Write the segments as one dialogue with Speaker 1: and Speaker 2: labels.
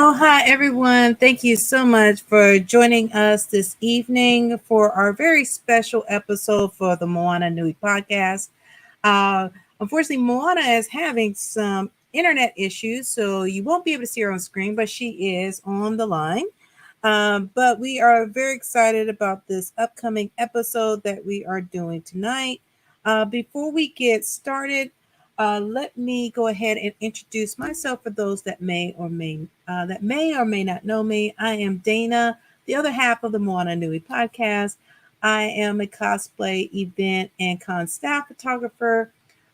Speaker 1: Hi everyone. Thank you so much for joining us this evening for our very special episode for the Moana Nui Podcast. Uh, Unfortunately, Moana is having some internet issues, so you won't be able to see her on screen, but she is on the line. But we are very excited about this upcoming episode that we are doing tonight. Before we get started, let me go ahead and introduce myself for those that may or may not know me. I am Dana, the other half of the Moana Nui podcast. I am a cosplay event and con staff photographer.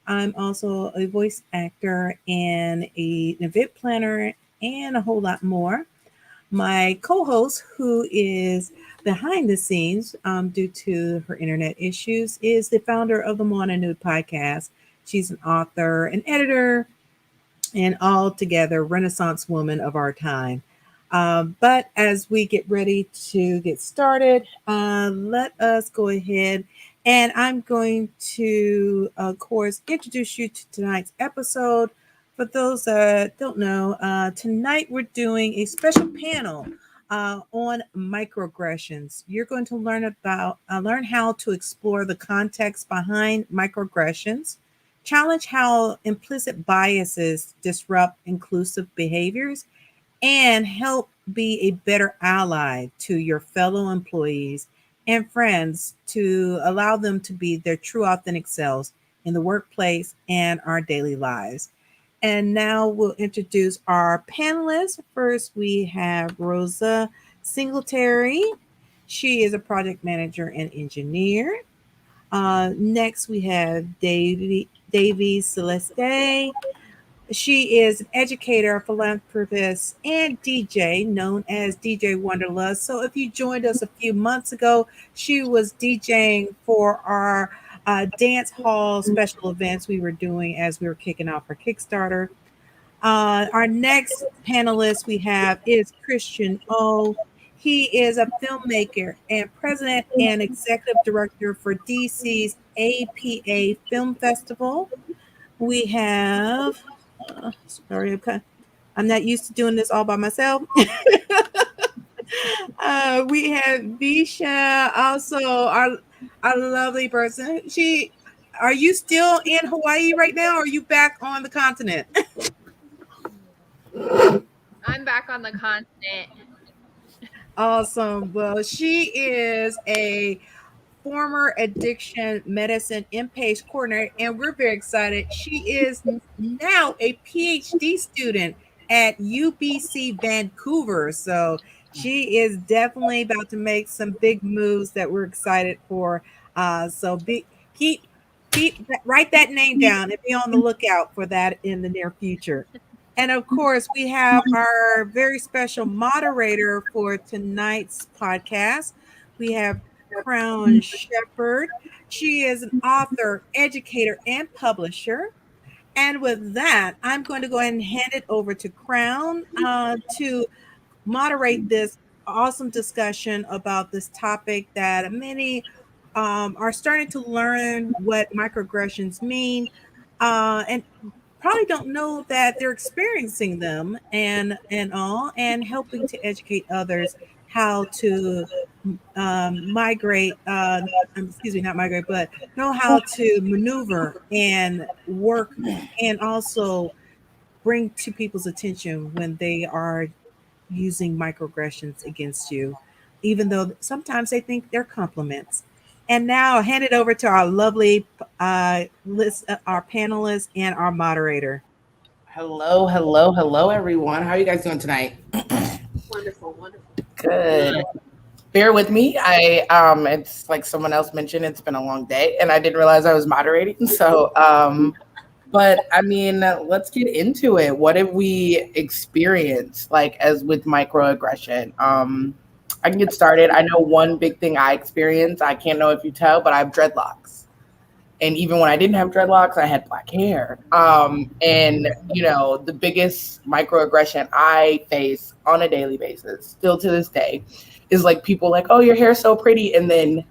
Speaker 1: I'm also a voice actor and an event planner and a whole lot more. My co-host, who is behind the scenes due to her internet issues, is the founder of the Moana Nui Podcast. She's an author, an editor, and altogether Renaissance woman of our time. But as we get ready to get started, let us go ahead and I'm going to, of course, introduce you to tonight's episode. For those that don't know, tonight we're doing a special panel on microaggressions. You're going to learn how to explore the context behind microaggressions, challenge how implicit biases disrupt inclusive behaviors, and help be a better ally to your fellow employees and friends to allow them to be their true authentic selves in the workplace and our daily lives. And now we'll introduce our panelists. First, we have Rosa Singletary. She is a project manager and engineer. Next, we have Davie Celeste. She is an educator, philanthropist, and DJ known as DJ Wonderlust. So, if you joined us a few months ago, she was DJing for our dance hall special events we were doing as we were kicking off our Kickstarter. Our next panelist we have is Christian O. He is a filmmaker and president and executive director for DC's APA Film Festival. We have, sorry, I'm not used to doing this all by myself. We have Visha, also our lovely person. Are you still in Hawaii right now, or are you back on the continent?
Speaker 2: I'm back on the continent.
Speaker 1: Awesome. Well, she is a former addiction medicine inpatient coordinator, and we're very excited. She is now a PhD student at UBC Vancouver. So she is definitely about to make some big moves that we're excited for. Keep write that name down and be on the lookout for that in the near future. And of course, we have our very special moderator for tonight's podcast. We have Crown Shepherd. She is an author, educator, and publisher. And with that, I'm going to go ahead and hand it over to Crown to moderate this awesome discussion about this topic that many are starting to learn what microaggressions mean. And probably don't know that they're experiencing them and all, and helping to educate others how to migrate excuse me, not migrate, but know how to maneuver and work, and also bring to people's attention when they are using microaggressions against you, even though sometimes they think they're compliments. And now I'll hand it over to our lovely our panelists and our moderator.
Speaker 3: Hello, everyone. How are you guys doing tonight?
Speaker 2: Wonderful.
Speaker 3: Good. Bear with me. It's like someone else mentioned, it's been a long day, and I didn't realize I was moderating. So, but I mean, let's get into it. What have we experienced, like, as with microaggression? I can get started. I know one big thing I experienced. I can't know if you tell, but I have dreadlocks. And even when I didn't have dreadlocks, I had black hair. And, the biggest microaggression I face on a daily basis, still to this day, is like people like, oh, your hair's so pretty. And then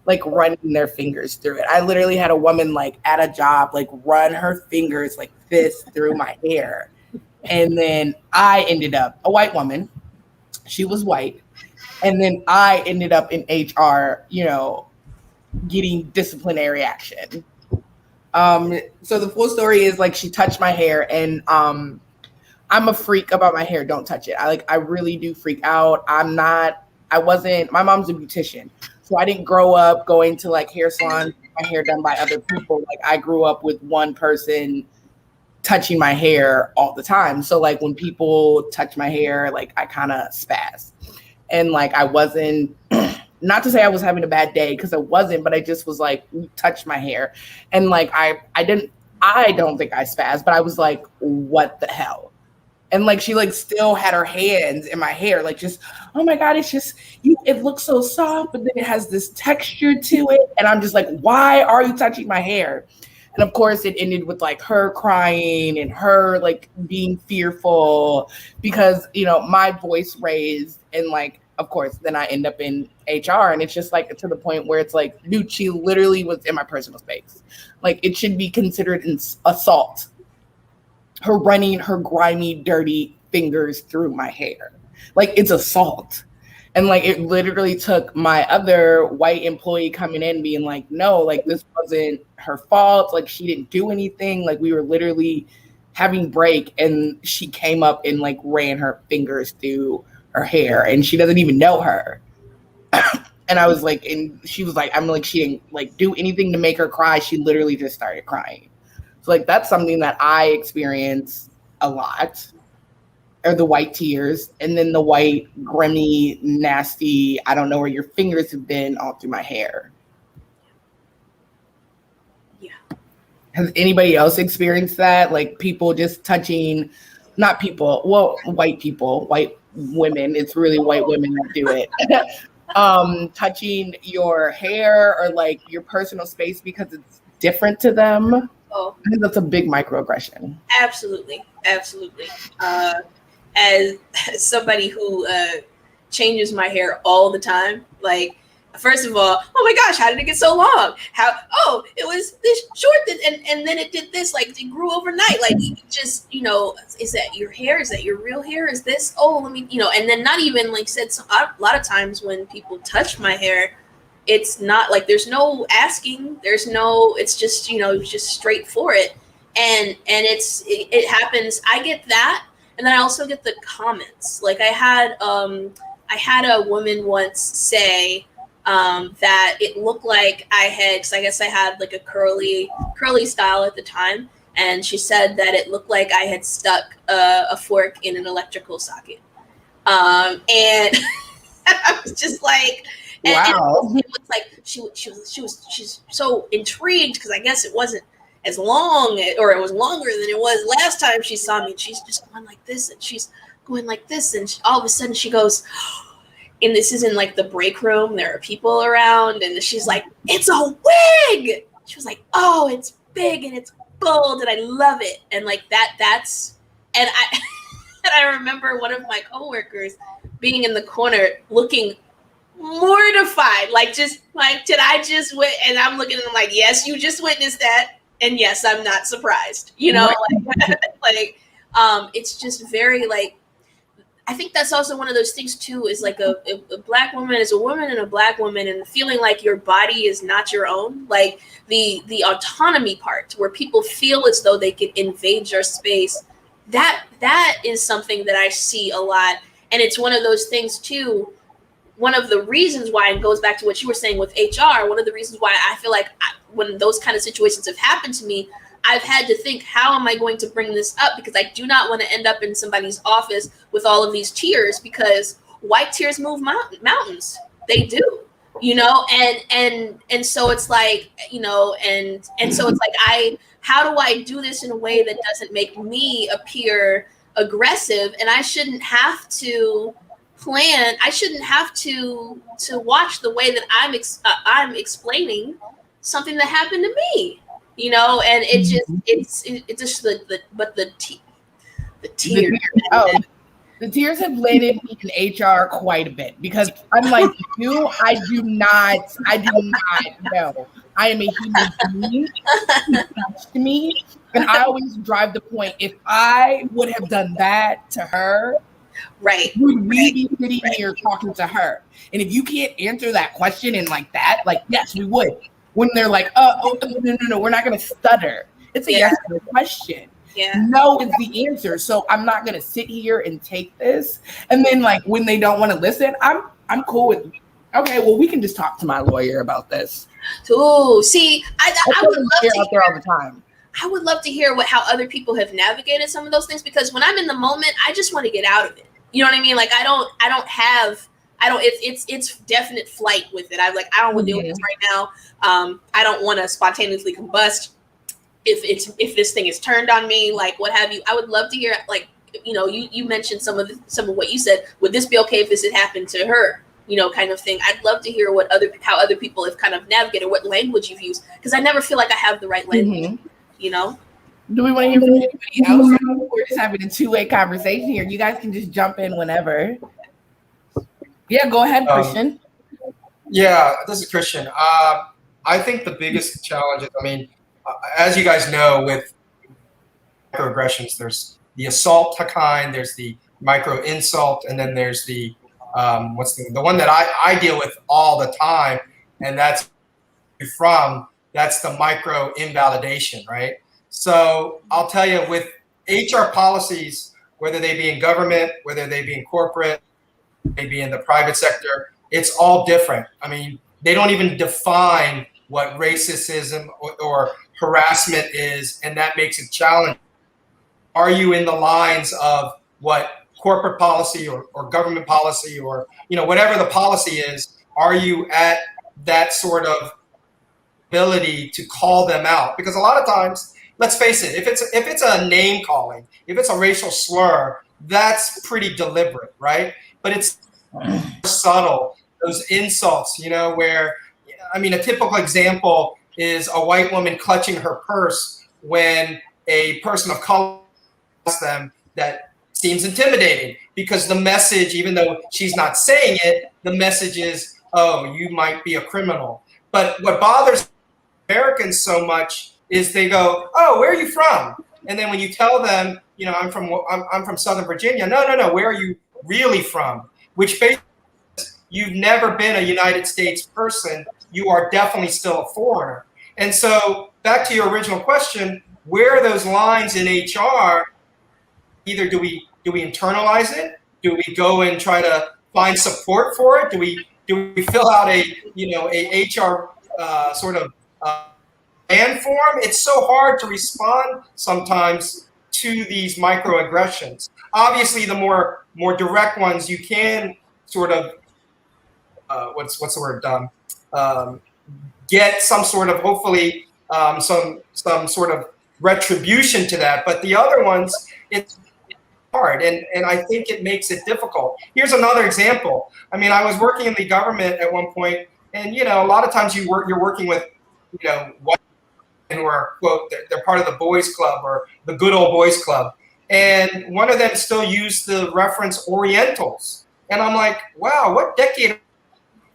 Speaker 3: like running their fingers through it. I literally had a woman like at a job, like run her fingers like this through my hair. And then I ended up a white woman. She was white. And then I ended up in HR, getting disciplinary action. So the full story is like she touched my hair, and I'm a freak about my hair. Don't touch it. I really do freak out. My mom's a beautician. So I didn't grow up going to like hair salons, my hair done by other people. Like I grew up with one person touching my hair all the time. So like when people touch my hair, like I kind of spaz. And like I wasn't, not to say I was having a bad day, because I wasn't, but I just was like, touched my hair. And like I don't think I spazzed, but I was like, what the hell? And like she like still had her hands in my hair, like just, oh my God, it's just it looks so soft, but then it has this texture to it. And I'm just like, why are you touching my hair? And of course it ended with like her crying and her like being fearful because, my voice raised, and like, of course, then I end up in HR, and it's just like to the point where it's like, dude, she literally was in my personal space. Like it should be considered an assault. Her running her grimy, dirty fingers through my hair. Like it's assault. And like it literally took my other white employee coming in being like, no, like this wasn't her fault. Like she didn't do anything. Like we were literally having break, and she came up and like ran her fingers through her hair, and she doesn't even know her. And I was like, and she was like, I'm like, she didn't like do anything to make her cry. She literally just started crying. So like that's something that I experience a lot, or the white tears, and then the white, grimy, nasty, I don't know where your fingers have been all through my hair.
Speaker 4: Yeah.
Speaker 3: Has anybody else experienced that? Like people just touching, not people, well, white people, white women, it's really white women that do it. Touching your hair or like your personal space because it's different to them.
Speaker 4: Oh,
Speaker 3: I think that's a big microaggression.
Speaker 4: absolutely. As somebody who changes my hair all the time, like, first of all, oh my gosh, how did it get so long? It was this short, and then it did this, like it grew overnight. Like just, is that your hair? Is that your real hair? Is this, let me, and then not even like said, so a lot of times when people touch my hair, it's not like there's no asking, it's just, just straight for it. And it happens. I get that. And then I also get the comments. Like I had a woman once say that it looked like because I guess I had like a curly style at the time. And she said that it looked like I had stuck a fork in an electrical socket. And I was just like,
Speaker 3: wow.
Speaker 4: And it was like she's so intrigued because I guess it wasn't as long, or it was longer than it was last time she saw me. And she's just going like this, and she's going like this, and all of a sudden she goes, and this is in like the break room. There are people around, and she's like, "It's a wig." She was like, "Oh, it's big and it's bold, and I love it." And like that's, and I, and I remember one of my coworkers being in the corner looking mortified, like just like, did I just and I'm looking at them like, yes, you just witnessed that, and yes, I'm not surprised, like it's just very like, I think that's also one of those things too, is like a black woman is a woman and a black woman, and feeling like your body is not your own, like the autonomy part where people feel as though they could invade your space, that is something that I see a lot. And it's one of those things too, one of the reasons why, it goes back to what you were saying with HR, one of the reasons why I feel like when those kind of situations have happened to me, I've had to think, how am I going to bring this up? Because I do not want to end up in somebody's office with all of these tears, because white tears move mountains. They do, and so it's like, and so it's like, how do I do this in a way that doesn't make me appear aggressive? And I shouldn't have to plan. I shouldn't have to watch the way that I'm explaining something that happened to me, and it just the tears.
Speaker 3: The tears have landed me in HR quite a bit, because unlike you, I do not know. I am a human being. You touched me. And I always drive the point, if I would have done that to her,
Speaker 4: Right.
Speaker 3: would we be sitting here talking to her? And if you can't answer that question in like that, like, yes, we would. When they're like, no, we're not going to stutter. It's a yes or no question.
Speaker 4: Yeah.
Speaker 3: No is the answer. So I'm not going to sit here and take this. And then like when they don't want to listen, I'm cool with, okay, well, we can just talk to my lawyer about this.
Speaker 4: Ooh, see, I would love to
Speaker 3: out there all the time.
Speaker 4: I would love to hear how other people have navigated some of those things, because when I'm in the moment, I just want to get out of it. You know what I mean? Like it's definite flight with it. I don't want to deal with this right now. I don't want to spontaneously combust if this thing is turned on me, like what have you. I would love to hear, like, you know, you mentioned some of what you said. Would this be okay if this had happened to her? You know, kind of thing. I'd love to hear how other people have kind of navigated, what language you've used, because I never feel like I have the right language. You know.
Speaker 3: Do we want to hear from anybody else? We're just having a two-way conversation here. You guys can just jump in whenever. Yeah, go ahead, Christian.
Speaker 5: Yeah, this is Christian. I think the biggest challenge is, I mean, as you guys know, with microaggressions, there's the assault kind, there's the micro insult, and then there's the the one that I deal with all the time, and that's the micro invalidation, right? So I'll tell you, with HR policies, whether they be in government, whether they be in corporate, maybe in the private sector, it's all different. I mean, they don't even define what racism or harassment is, and that makes it challenging. Are you in the lines of what corporate policy or government policy, or, you know, whatever the policy is? Are you at that sort of ability to call them out? Because a lot of times, let's face it, if it's a name calling, if it's a racial slur, that's pretty deliberate, right? But it's subtle, those insults, you know, where, I mean, a typical example is a white woman clutching her purse when a person of color asks them. That seems intimidating, because the message, even though she's not saying it, the message is, oh, you might be a criminal. But what bothers Americans so much is they go, oh, where are you from? And then when you tell them, you know, I'm from Southern Virginia. No, where are you really from? Which basically, you've never been a United States person. You are definitely still a foreigner. And so back to your original question, where are those lines in HR? Either do we internalize it? Do we go and try to find support for it? Do we fill out a HR sort of man form? It's so hard to respond sometimes to these microaggressions. Obviously, the more direct ones, you can sort of what's the word? Get some sort of, hopefully some sort of retribution to that. But the other ones, it's hard, and I think it makes it difficult. Here's another example. I mean, I was working in the government at one point, and you know, a lot of times you're working with, you know, white men who are, quote, they're part of the boys club or the good old boys club, and one of them still used the reference Orientals, and I'm like, wow, what decade are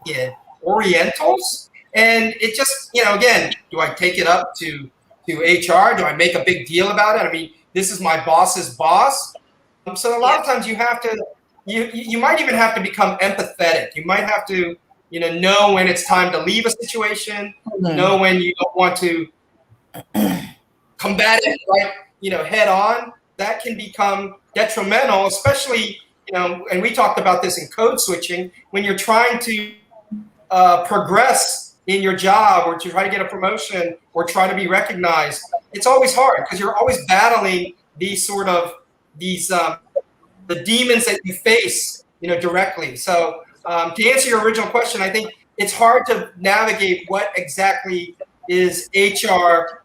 Speaker 5: we in? Orientals? And it just, you know, again, do I take it up to HR? Do I make a big deal about it? I mean, this is my boss's boss. So a lot of times you have to, you might even have to become empathetic. You might have to, you know when it's time to leave a situation, know when you don't want to combat it, right, you know, head on. That can become detrimental, especially, you know, and we talked about this in code switching, when you're trying to progress in your job, or to try to get a promotion, or try to be recognized. It's always hard, because you're always battling these the demons that you face, you know, directly. So to answer your original question, I think it's hard to navigate what exactly is HR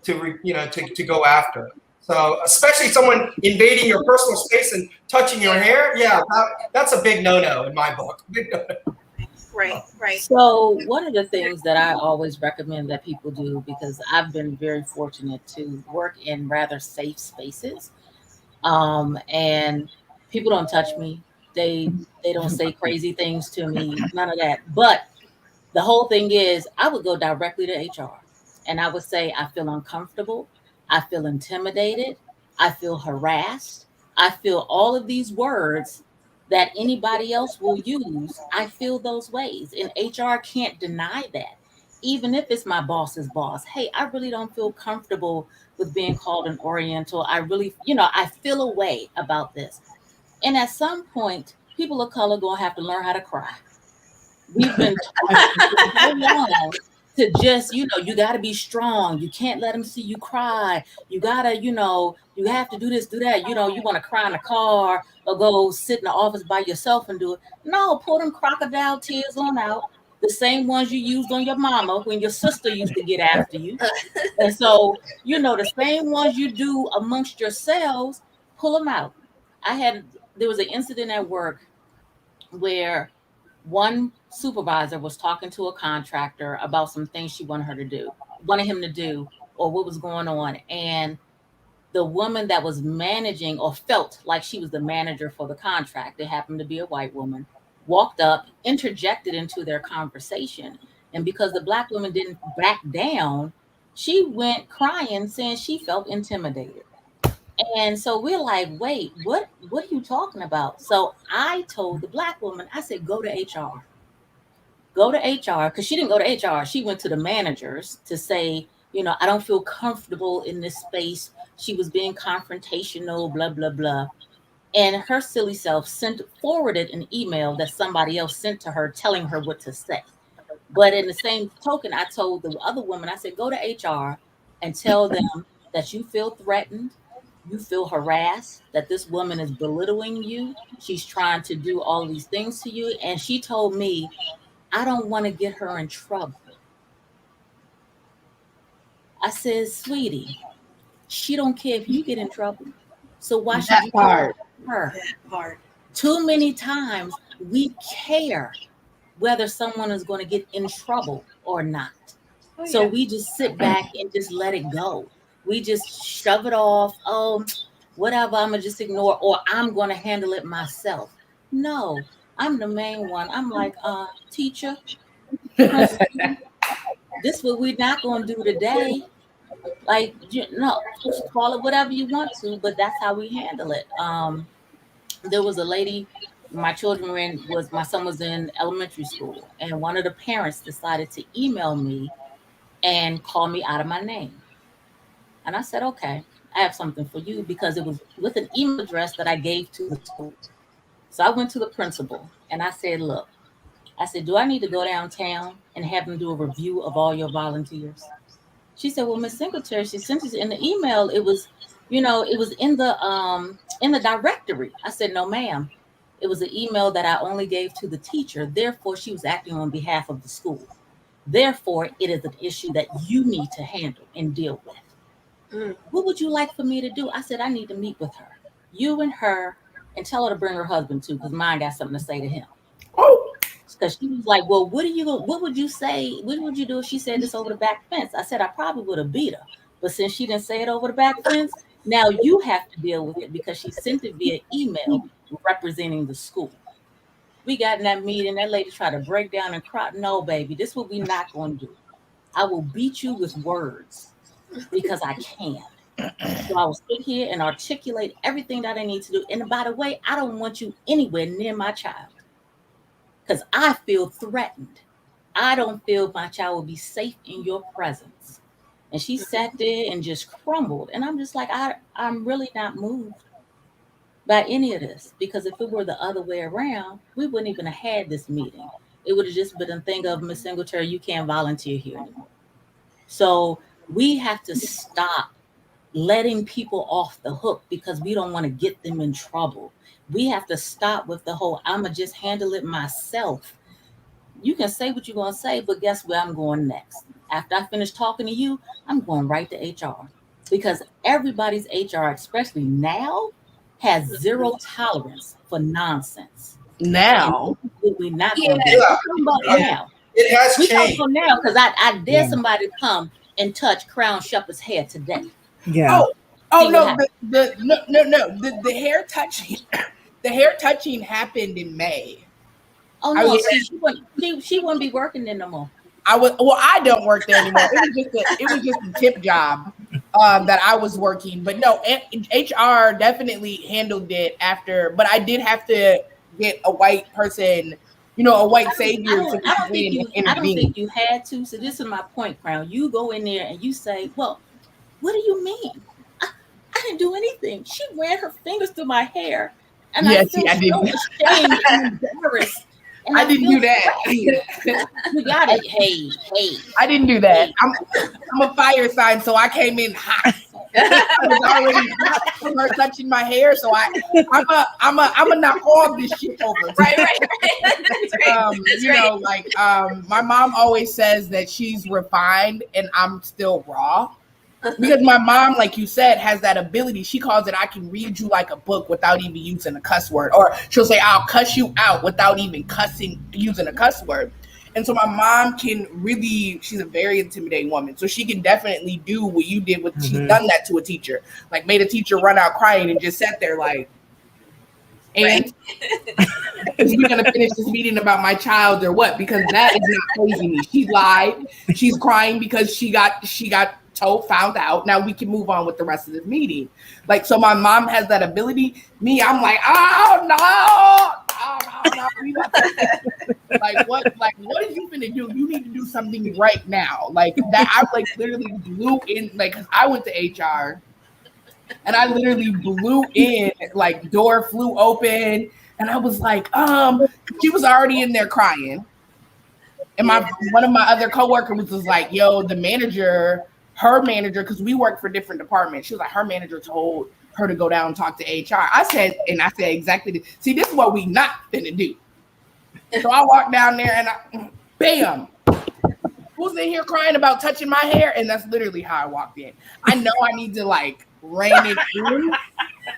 Speaker 5: to go after. So especially someone invading your personal space and touching your hair, yeah, that's a big no-no in my book. Big no-no.
Speaker 4: Right.
Speaker 6: So one of the things that I always recommend that people do, because I've been very fortunate to work in rather safe spaces, and people don't touch me. They don't say crazy things to me, none of that. But the whole thing is, I would go directly to HR. And I would say, I feel uncomfortable. I feel intimidated. I feel harassed. I feel all of these words that anybody else will use. I feel those ways. And HR can't deny that. Even if it's my boss's boss. Hey, I really don't feel comfortable with being called an Oriental. I really, I feel a way about this. And at some point, people of color going to have to learn how to cry. We've been taught for so long to just, you got to be strong. You can't let them see you cry. You got to, you have to do this, do that. You want to cry in the car or go sit in the office by yourself and do it. No, pull them crocodile tears on out. The same ones you used on your mama when your sister used to get after you. And so, the same ones you do amongst yourselves, pull them out. There was an incident at work where one supervisor was talking to a contractor about some things she wanted him to do, or what was going on. And the woman that was managing, or felt like she was the manager for the contract, it happened to be a white woman, walked up, interjected into their conversation. And because the Black woman didn't back down, she went crying, saying she felt intimidated. And so we're like, wait, what are you talking about? So I told the Black woman, I said, go to HR. Go to HR, because she didn't go to HR. She went to the managers to say, I don't feel comfortable in this space. She was being confrontational, blah, blah, blah. And her silly self forwarded an email that somebody else sent to her telling her what to say. But in the same token, I told the other woman, I said, go to HR and tell them that you feel threatened. You feel harassed, that this woman is belittling you. She's trying to do all these things to you. And she told me, I don't want to get her in trouble. I said, sweetie, she don't care if you get in trouble. So why should you care her?
Speaker 4: That part.
Speaker 6: Too many times we care whether someone is going to get in trouble or not.
Speaker 4: Oh,
Speaker 6: So
Speaker 4: yeah.
Speaker 6: we just sit back and just let it go. We just shove it off. Oh, whatever, I'm going to just ignore, or I'm going to handle it myself. No, I'm the main one. I'm like, teacher, principal, this is what we're not going to do today. Like, call it whatever you want to, but that's how we handle it. There was a lady, my son was in elementary school, and one of the parents decided to email me and call me out of my name. And I said, okay, I have something for you, because it was with an email address that I gave to the school. So I went to the principal and I said, look, do I need to go downtown and have them do a review of all your volunteers? She said, well, Miss Singletary, she sent it in the email. It was, it was in the directory. I said, no, ma'am. It was an email that I only gave to the teacher. Therefore, she was acting on behalf of the school. Therefore, it is an issue that you need to handle and deal with. What would you like for me to do? I said, I need to meet with her, you and her, and tell her to bring her husband too, because mine got something to say to him.
Speaker 3: Oh,
Speaker 6: Because she was like, well, what would you say? What would you do if she said this over the back fence? I said, I probably would have beat her. But since she didn't say it over the back fence, now you have to deal with it, because she sent it via email representing the school. We got in that meeting. That lady tried to break down and cry. No, baby, this is what we're not going to do. I will beat you with words, because I can. So I will sit here and articulate everything that I need to do. And by the way, I don't want you anywhere near my child, because I feel threatened. I don't feel my child will be safe in your presence. And she sat there and just crumbled. And I'm just like, I'm really not moved by any of this, because if it were the other way around, we wouldn't even have had this meeting. It would have just been a thing of, Miss Singletary, you can't volunteer here anymore. So we have to stop letting people off the hook because we don't want to get them in trouble. We have to stop with the whole, I'ma just handle it myself. You can say what you're going to say, but guess where I'm going next? After I finish talking to you, I'm going right to HR, because everybody's HR, especially now, has zero tolerance for nonsense.
Speaker 3: now.
Speaker 6: We're not going to do it. Now.
Speaker 5: It has
Speaker 6: We
Speaker 5: changed.
Speaker 6: talking about now, because I dare somebody to come and touch Crown Shepherd's hair today.
Speaker 1: Yeah.
Speaker 3: Oh no, the hair touching, the hair touching happened in May.
Speaker 6: Oh no, she wouldn't be working there no more.
Speaker 3: I don't work there anymore. It was just a tip job that I was working. But no, HR definitely handled it after. But I did have to get a white person, a white savior to come in and intervene.
Speaker 6: I don't think you had to. So this is my point, Crown. You go in there and you say, "Well, what do you mean? I didn't do anything. She ran her fingers through my hair, and I feel so ashamed and embarrassed." And
Speaker 3: I didn't do that.
Speaker 6: You got it. Hey.
Speaker 3: I didn't do that. I'm a fire sign, so I came in hot. I was already hot from her touching my hair, so I'm a knock all this shit over.
Speaker 4: Right. That's right.
Speaker 3: My mom always says that she's refined and I'm still raw. Because my mom, like you said, has that ability. She calls it, I can read you like a book without even using a cuss word. Or she'll say, I'll cuss you out without even using a cuss word. And so my mom can really, she's a very intimidating woman. So she can definitely do what you did with, she's done that to a teacher. Like made a teacher run out crying and just sat there like, and is we going to finish this meeting about my child or what? Because that is not praising me. She lied. She's crying because she got found out. Now we can move on with the rest of this meeting. Like, so my mom has that ability. Me, I'm like, oh no. What are you gonna do? You need to do something right now. Like that, I like literally blew in, like, cause I went to HR and I literally blew in, like door flew open and I was like, she was already in there crying. And one of my other coworkers was like, yo, her manager, because we work for different departments. She was like, her manager told her to go down and talk to HR. I said exactly this. See, this is what we not finna do. So I walked down there and bam, who's in here crying about touching my hair? And that's literally how I walked in. I know I need to like rein it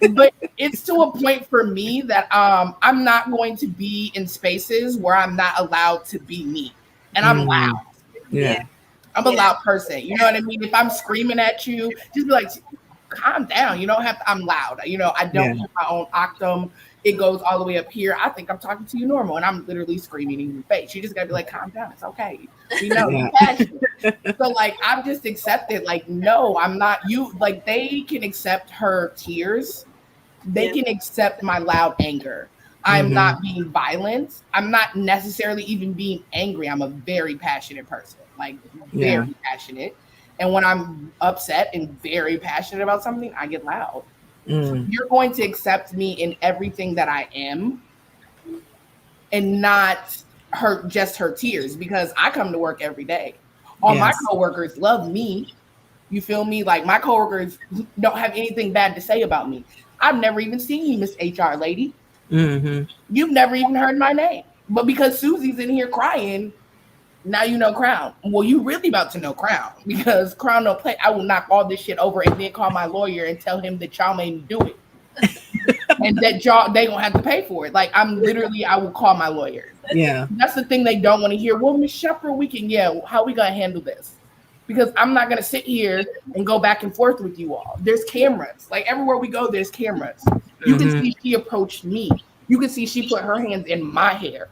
Speaker 3: in, but it's to a point for me that I'm not going to be in spaces where I'm not allowed to be me. And I'm loud.
Speaker 1: Yeah.
Speaker 3: I'm a loud person. You know what I mean? If I'm screaming at you, just be like, calm down. You don't have to, I'm loud. I don't have my own octave. It goes all the way up here. I think I'm talking to you normal and I'm literally screaming in your face. You just gotta be like, calm down. It's okay. You're passionate. So like, I've just accepted, like, no, I'm not you. Like they can accept her tears. They can accept my loud anger. I'm not being violent. I'm not necessarily even being angry. I'm a very passionate person. Like very passionate. And when I'm upset and very passionate about something, I get loud. So you're going to accept me in everything that I am and not just her tears, because I come to work every day. All my coworkers love me. You feel me? Like my coworkers don't have anything bad to say about me. I've never even seen you, Miss HR lady. You've never even heard my name. But because Susie's in here crying, now you know Crown. Well, you really about to know Crown, because Crown don't play. I will knock all this shit over and then call my lawyer and tell him that y'all made me do it. And that they gonna have to pay for it. Like I will call my lawyer. Yeah. That's the thing they don't want to hear. Well, Miss Shepherd, how we gonna handle this? Because I'm not gonna sit here and go back and forth with you all. There's cameras. Like everywhere we go, there's cameras. You can see she approached me. You can see she put her hands in my hair.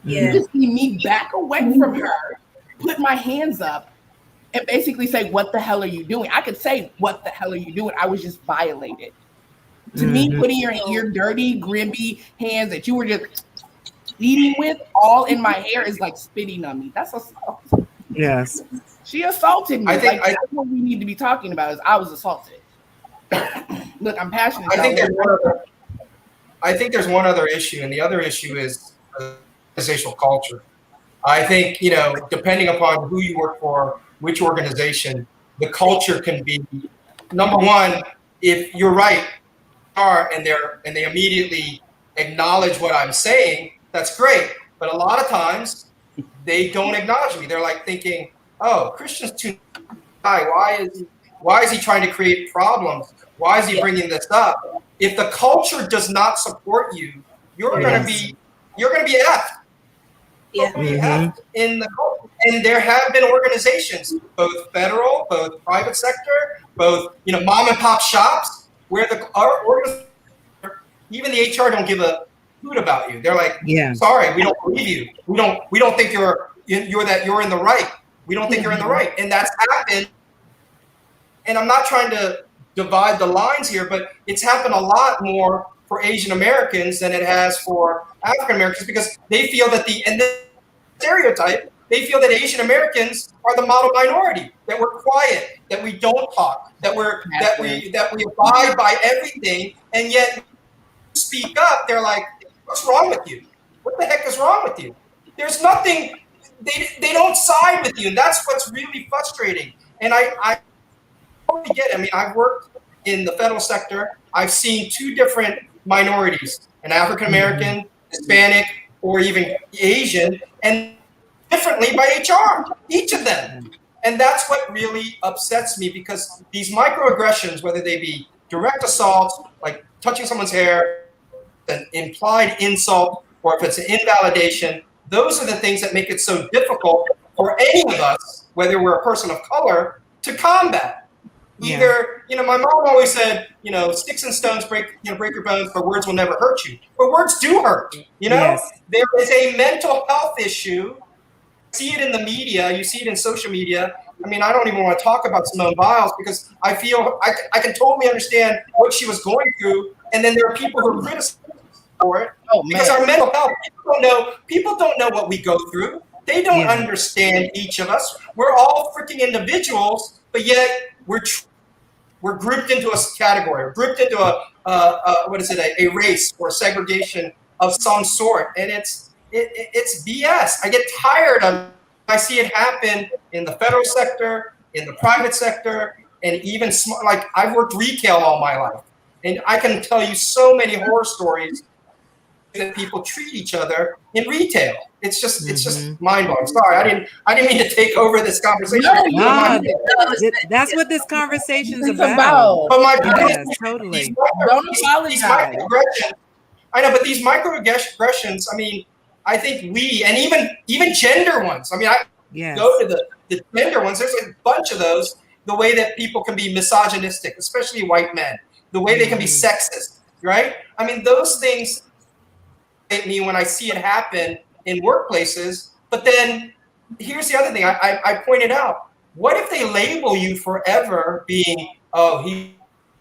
Speaker 3: You can see me back away from her, put my hands up, and basically say, what the hell are you doing? I could say, what the hell are you doing? I was just violated. To me, putting your dirty, grimy hands that you were just eating with all in my hair is like spitting on me. That's assault.
Speaker 1: Yes.
Speaker 3: She assaulted me. That's what we need to be talking about is I was assaulted. Look, I'm passionate.
Speaker 5: I think there's one other issue, and the other issue is organizational culture. I think, depending upon who you work for, which organization, the culture can be, number one, if you're right, and they immediately acknowledge what I'm saying, that's great. But a lot of times they don't acknowledge me. They're like thinking, oh, Christian's too high. Why is he trying to create problems? Why is he bringing this up? If the culture does not support you, you're going to be effed. In the culture. And there have been organizations, both federal, both private sector, both mom and pop shops, where even the HR don't give a hoot about you. They're like, sorry, we don't believe you. We don't think you're you're in the right. We don't think you're in the right, and that's happened. And I'm not trying to divide the lines here, but it's happened a lot more for Asian Americans than it has for African Americans, because they feel that the stereotype, they feel that Asian Americans are the model minority, that we're quiet, that we don't talk, that we abide by everything, and yet speak up, they're like, what's wrong with you? What the heck is wrong with you? There's nothing, they don't side with you, and that's what's really frustrating. And I totally get it. I mean, I've worked in the federal sector. I've seen two different minorities, an African American, Hispanic, or even Asian, and differently by HR, each of them. And that's what really upsets me, because these microaggressions, whether they be direct assaults, like touching someone's hair, an implied insult, or if it's an invalidation, those are the things that make it so difficult for any of us, whether we're a person of color, to combat. Either, my mom always said, sticks and stones break your bones, but words will never hurt you. But words do hurt, Yes. There is a mental health issue. See it in the media, you see it in social media. I mean, I don't even want to talk about Simone Biles, because I feel I can totally understand what she was going through, and then there are people who criticize for it. Because our mental health, people don't know what we go through. They don't understand each of us. We're all freaking individuals, but yet we're grouped into a category, grouped into a race or segregation of some sort, and it's BS. I get tired of it. I see it happen in the federal sector, in the private sector, and even like I've worked retail all my life, and I can tell you so many horror stories that people treat each other in retail. It's just mind-blowing. Sorry, I didn't mean to take over this conversation.
Speaker 1: That's what this conversation's about.
Speaker 5: But my
Speaker 1: totally.
Speaker 5: Don't apologize. I know, but these microaggressions, I mean, I think we, and even gender ones. I mean, go to the gender ones. There's a bunch of those. The way that people can be misogynistic, especially white men. The way they can be sexist, right? I mean, those things hit me when I see it happen in workplaces. But then here's the other thing I pointed out. What if they label you forever being, he's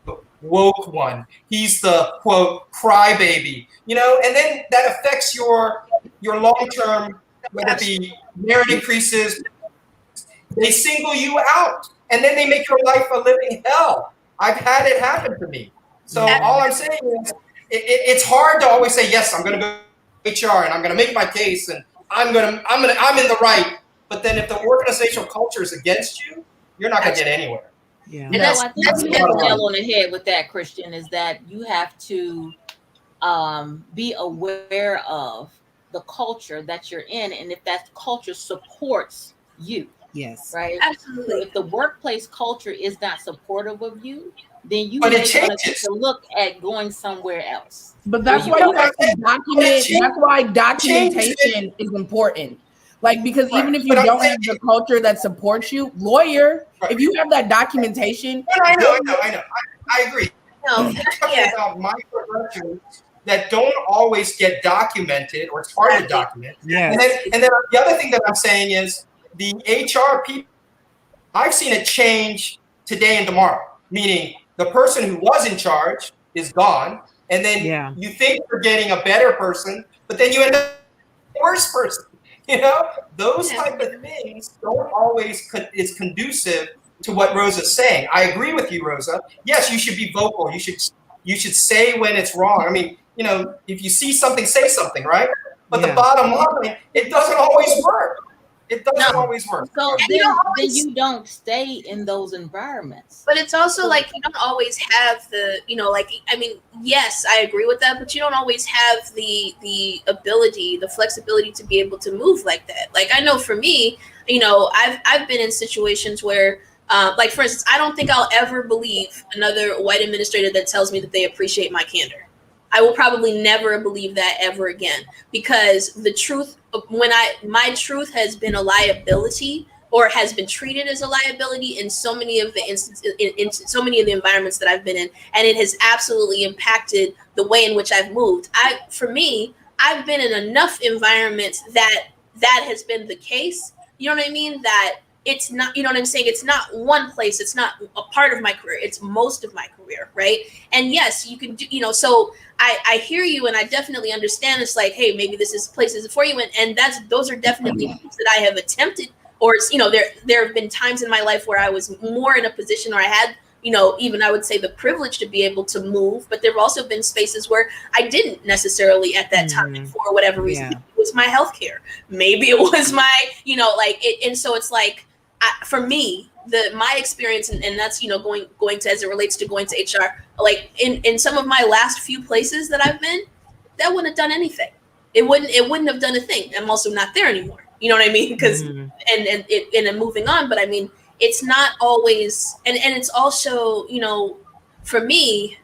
Speaker 5: the woke one, he's the quote crybaby, and then that affects your long-term, whether it be merit increases, they single you out, and then they make your life a living hell. I've had it happen to me. So all I'm saying is, it's hard to always say, yes, I'm going to go to HR and I'm going to make my case and I'm in the right. But then if the organizational culture is against you, you're not going to get anywhere.
Speaker 6: Yeah. And I think you hit the nail on the head with that, Christian, is that you have to be aware of the culture that you're in, and if that culture supports you.
Speaker 1: Yes.
Speaker 6: Right?
Speaker 4: Absolutely.
Speaker 6: So if the workplace culture is not supportive of you, then you may want to look at going somewhere else.
Speaker 3: But that's why you have to document. That's why documentation is important. Like, because even if you don't have the culture that supports you, lawyer, if you have that documentation.
Speaker 5: I know. I agree. No, you're talking about microaggressions that don't always get documented, or it's hard to document.
Speaker 1: Yes.
Speaker 5: And then the other thing that I'm saying is the HR people, I've seen it change today and tomorrow, meaning the person who was in charge is gone, and then you think you're getting a better person, but then you end up a worse person. Those type of things don't always is conducive to what Rosa's saying. I agree with you, Rosa. Yes, you should be vocal. You should say when it's wrong. I mean, if you see something, say something, right? But the bottom line, it doesn't always work. It doesn't always work.
Speaker 6: So then you don't stay in those environments.
Speaker 4: But it's also like you don't always have the, yes, I agree with that, but you don't always have the ability, the flexibility to be able to move like that. Like, I know for me, I've been in situations where, like, for instance, I don't think I'll ever believe another white administrator that tells me that they appreciate my candor. I will probably never believe that ever again, because the truth, my truth has been a liability, or has been treated as a liability in so many of the instances, in so many of the environments that I've been in, and it has absolutely impacted the way in which I've moved. For me, I've been in enough environments that that has been the case. You know what I mean? That it's not, you know what I'm saying? It's not one place. It's not a part of my career. It's most of my career, right? And yes, you can do, you know, so I hear you, and I definitely understand. It's like, hey, maybe this is places for you. And those are definitely things that I have attempted, or, you know, there have been times in my life where I was more in a position where I had, you know, even I would say the privilege to be able to move, but there have also been spaces where I didn't necessarily at that time for whatever reason.
Speaker 1: Yeah.
Speaker 4: It was my healthcare. Maybe it was my, you know, like it, and so it's like, for me, my experience, and that's, you know, going to, as it relates to going to HR, like in some of my last few places that I've been, that wouldn't have done anything. It wouldn't have done a thing. I'm also not there anymore. You know what I mean? Because and I'm moving on. But I mean, it's not always, and it's also, you know, for me,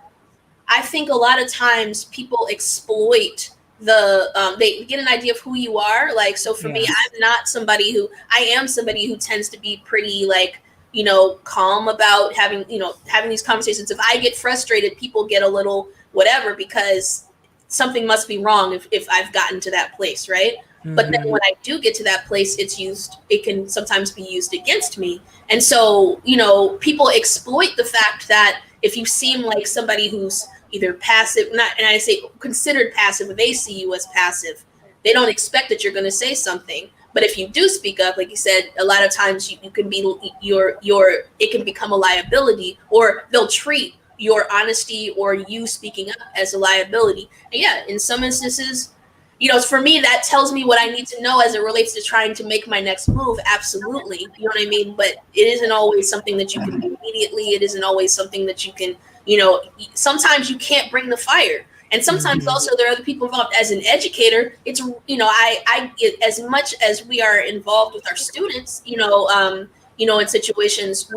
Speaker 4: I think a lot of times people exploit they get an idea of who you are. Like, so for me, I'm not somebody who, I am somebody who tends to be pretty, like, you know, calm about having these conversations. If I get frustrated, people get a little whatever, because something must be wrong if I've gotten to that place, right? But then when I do get to that place, it can sometimes be used against me. And so, you know, people exploit the fact that if you seem like somebody who's either passive, and I say considered passive, they see you as passive. They don't expect that you're going to say something. But if you do speak up, like you said, a lot of times you can be it can become a liability, or they'll treat your honesty or you speaking up as a liability. And yeah, in some instances, you know, for me, that tells me what I need to know as it relates to trying to make my next move. Absolutely. You know what I mean? But it isn't always something that you can do immediately. It isn't always something that you can, you know, sometimes you can't bring the fire. And sometimes also there are other people involved. As an educator, it's, you know, I as much as we are involved with our students, you know, in situations,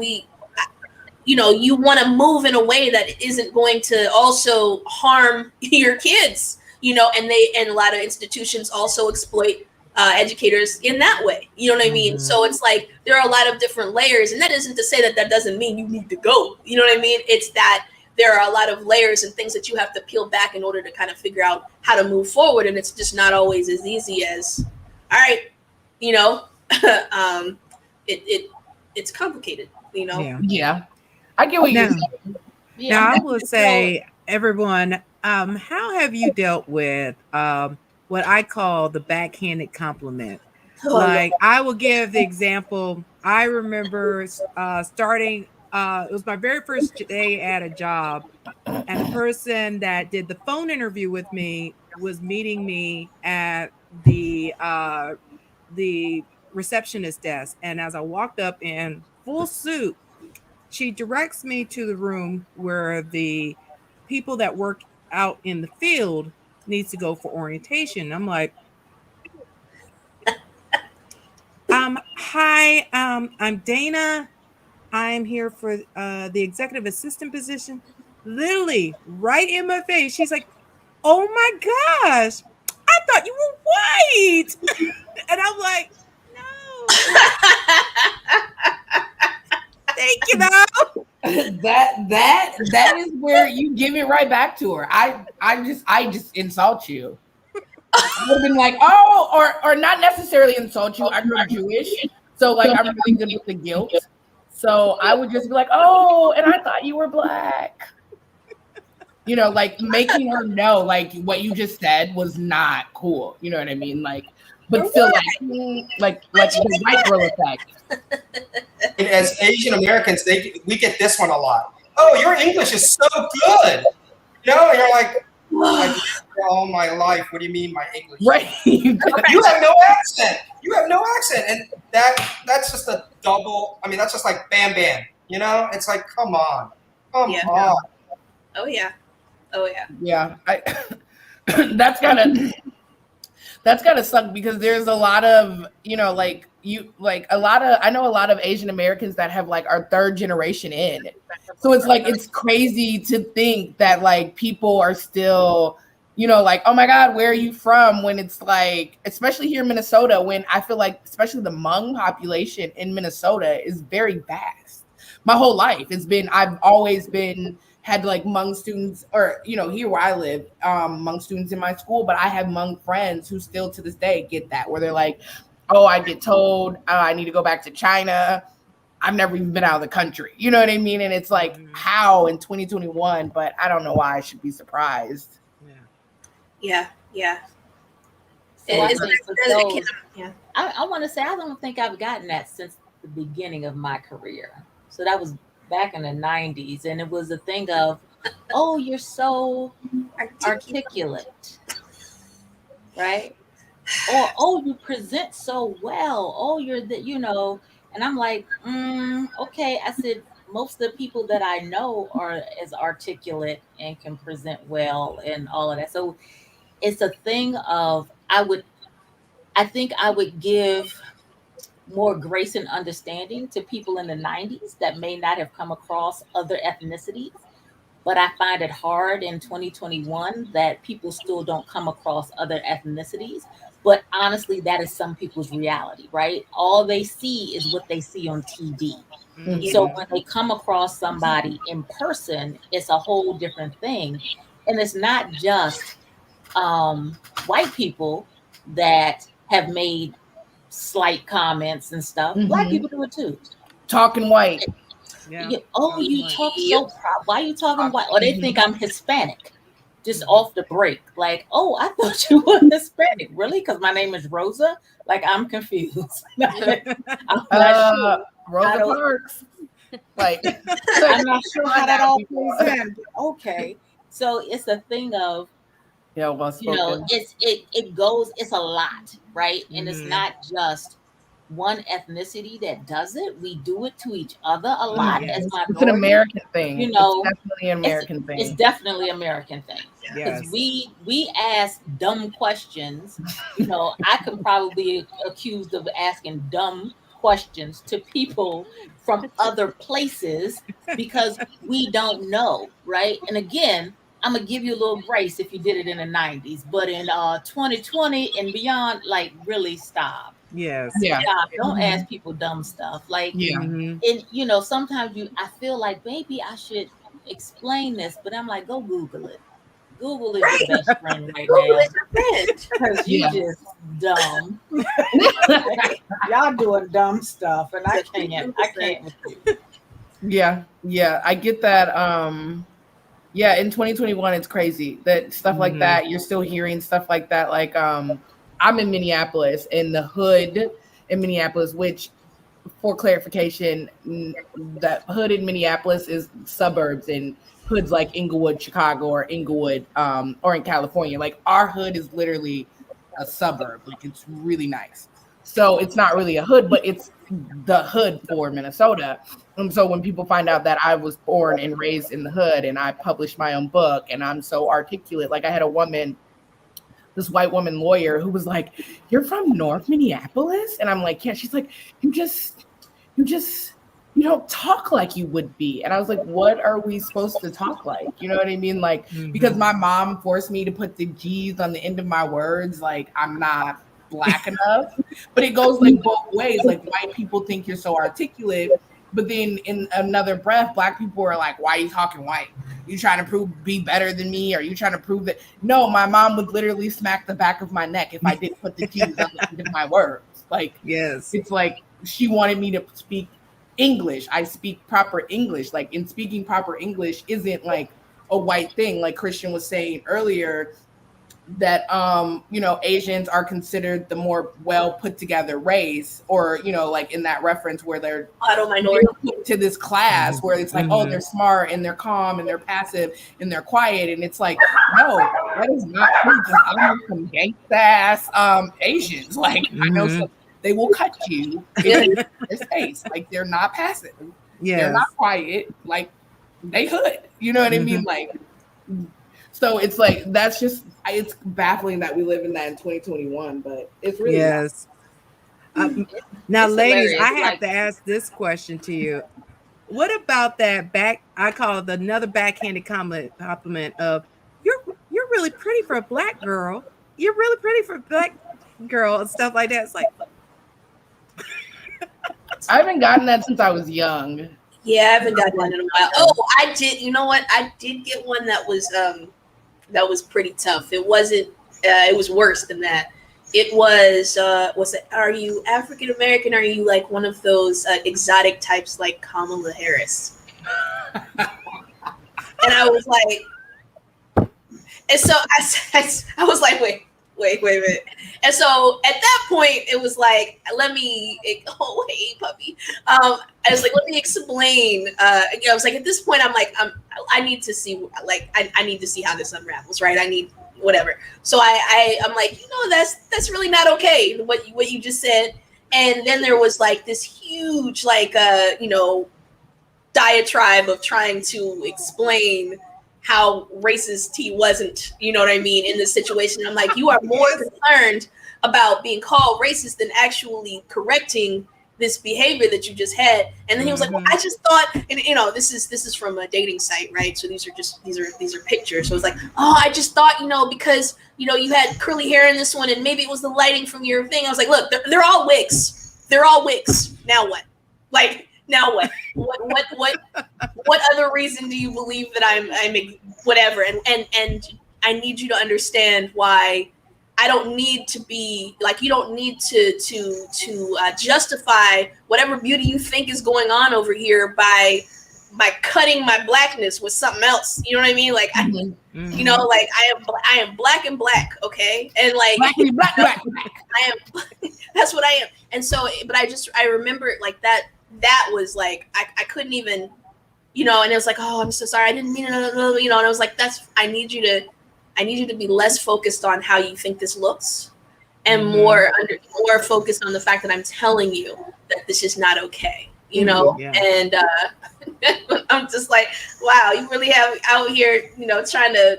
Speaker 4: you know, you want to move in a way that isn't going to also harm your kids. You know, and a lot of institutions also exploit educators in that way. You know what I mean? So it's like there are a lot of different layers, and that isn't to say that doesn't mean you need to go. You know what I mean? It's that there are a lot of layers and things that you have to peel back in order to kind of figure out how to move forward, and it's just not always as easy as, all right, you know, it's complicated. You know?
Speaker 3: Yeah. I get what you're saying.
Speaker 1: Now I will say, everyone, how have you dealt with what I call the backhanded compliment? Like, I will give the example. I remember starting, it was my very first day at a job, and the person that did the phone interview with me was meeting me at the receptionist desk. And as I walked up in full suit, she directs me to the room where the people that work out in the field needs to go for orientation. I'm like, hi, I'm Dana. I'm here for the executive assistant position. Literally right in my face. She's like, oh my gosh, I thought you were white. And I'm like, no. Thank you, though.
Speaker 3: That is where you give it right back to her. I just insult you. I would have been like, oh, or not necessarily insult you. I'm Jewish, so like I'm really good with the guilt. So I would just be like, oh, and I thought you were black. You know, like making her know like what you just said was not cool. You know what I mean? Like, but still like the white girl effect.
Speaker 5: As Asian Americans, we get this one a lot. Oh, your English is so good. You know, and you're like all my life. What do you mean my English?
Speaker 3: Right.
Speaker 5: You have no accent. You have no accent. And that's just a double. I mean, that's just like bam, bam. You know, it's like, come on. Come on.
Speaker 4: Oh, yeah. Oh, yeah.
Speaker 3: Yeah. That's gotta suck, because there's a lot of, you know, like I know a lot of Asian Americans that have like are third generation in. So it's like, it's crazy to think that like people are still, you know, like, oh my God, where are you from? When it's like, especially here in Minnesota, when I feel like, especially the Hmong population in Minnesota is very vast. My whole life I've always been, had like Hmong students, or here where I live, Hmong students in my school, but I have Hmong friends who still to this day get that, where they're like, oh, I get told I need to go back to China. I've never even been out of the country. You know what I mean? And it's like, how in 2021? But I don't know why I should be surprised.
Speaker 4: Yeah.
Speaker 6: So I want to say, I don't think I've gotten that since the beginning of my career. So that was back in the 90s. And it was a thing of, oh, you're so articulate. Right? Or, oh, you present so well. Oh, you're and I'm like, okay. I said, most of the people that I know are as articulate and can present well and all of that. So it's a thing of, I think I would give more grace and understanding to people in the 90s that may not have come across other ethnicities. But I find it hard in 2021 that people still don't come across other ethnicities. But honestly, that is some people's reality, right? All they see is what they see on TV. Mm-hmm. So when they come across somebody in person, it's a whole different thing. And it's not just white people that have made slight comments and stuff. Mm-hmm. Black people do it too.
Speaker 3: Talking white.
Speaker 6: Yeah. You talk so proud. Why are you talking white? Or they think I'm Hispanic. Just off the break. Like, oh, I thought you were Hispanic. Really? Because my name is Rosa? Like, I'm confused. I'm not sure.
Speaker 3: Rosa Parks. Like,
Speaker 6: I'm not sure how that all plays in. Okay. So it's a thing of, it's a lot, right? And it's not just one ethnicity that does it. We do it to each other a lot. As
Speaker 3: it's an American thing. It's definitely an American thing.
Speaker 6: It's definitely an American thing. Because we ask dumb questions. I could probably be accused of asking dumb questions to people from other places because we don't know, right? And again, I'm gonna give you a little grace if you did it in the 90s, but in 2020 and beyond, like, really stop.
Speaker 1: Yes.
Speaker 6: Stop. Don't ask people dumb stuff. Like, and sometimes I feel like maybe I should explain this, but I'm like, go Google it. Google is your best friend right
Speaker 4: Google
Speaker 6: now.
Speaker 4: is your friend.
Speaker 6: Because you just dumb. Y'all doing dumb stuff, and I can't with you.
Speaker 3: Yeah, I get that. In 2021, it's crazy that stuff like that. You're still hearing stuff like that. Like, I'm in Minneapolis, in the hood in Minneapolis, which, for clarification, that hood in Minneapolis is suburbs and hoods like Inglewood, Chicago, or Inglewood, or in California. Like, our hood is literally a suburb. Like, it's really nice. So it's not really a hood, but it's the hood for Minnesota. And so when people find out that I was born and raised in the hood and I published my own book and I'm so articulate, like, I had a woman, this white woman lawyer, who was like, "You're from North Minneapolis?" And I'm like, "Yeah." She's like, you don't talk like you would be. And I was like, what are we supposed to talk like? You know what I mean? Like, because my mom forced me to put the G's on the end of my words. Like, I'm not Black enough, but it goes like both ways. Like, white people think you're so articulate, but then in another breath, Black people are like, why are you talking white? You trying to be better than me? Are you trying to prove that? No, my mom would literally smack the back of my neck if I didn't put the G's on the end of my words. Like, it's like she wanted me to speak English. I speak proper English. Like, in speaking proper English isn't like a white thing. Like Christian was saying earlier, that Asians are considered the more well put together race, or like in that reference where they're put to this class where it's like, oh, they're smart and they're calm and they're passive and they're quiet, and it's like, no, that is not true. I know some gangsta ass Asians. Like, I know some, they will cut you in their face. Like, they're not passive. They're not quiet. Like, they hood. You know what I mean? Like, so it's like, that's just, it's baffling that we live in that in 2021, but it's really
Speaker 1: now,
Speaker 6: it's
Speaker 1: ladies,
Speaker 6: hilarious.
Speaker 1: I have to ask this question to you. What about that I call it another backhanded compliment of, you're really pretty for a Black girl. You're really pretty for a Black girl and stuff like that. It's like,
Speaker 3: I haven't gotten that since I was young.
Speaker 4: Yeah, I haven't gotten one in a while. Oh, I did. You know what? I did get one that was pretty tough. It wasn't. It was worse than that. It was. Was it? Are you African American? Are you like one of those exotic types like Kamala Harris? And I was like, and so I was like, wait a minute. And so at that point, it was like, oh, hey, puppy. I was like, let me explain. I was like, at this point, I'm like, I need to see, like, I need to see how this unravels, right? I need whatever. So I'm like, that's really not okay. What you just said. And then there was like this huge, like, diatribe of trying to explain how racist he wasn't, you know what I mean, in this situation. I'm like, you are more concerned about being called racist than actually correcting this behavior that you just had. And then he was like, well, I just thought, and this is from a dating site, right? So these are pictures. So it's like, oh, I just thought, because you had curly hair in this one, and maybe it was the lighting from your thing. I was like, look, they're all wigs. They're all wigs. Now what? Like, now what? What other reason do you believe that I'm whatever? And I need you to understand why I don't need to be like, you don't need to justify whatever beauty you think is going on over here by cutting my blackness with something else. You know what I mean? Like, like I am black and black. Okay. And like, black. I am, that's what I am. And so, but I remember it like that. That was like, I couldn't even, and it was like, oh, I'm so sorry. I didn't mean it, and I was like, I need you to be less focused on how you think this looks and more focused on the fact that I'm telling you that this is not okay, and I'm just like, wow, you really have out here, trying to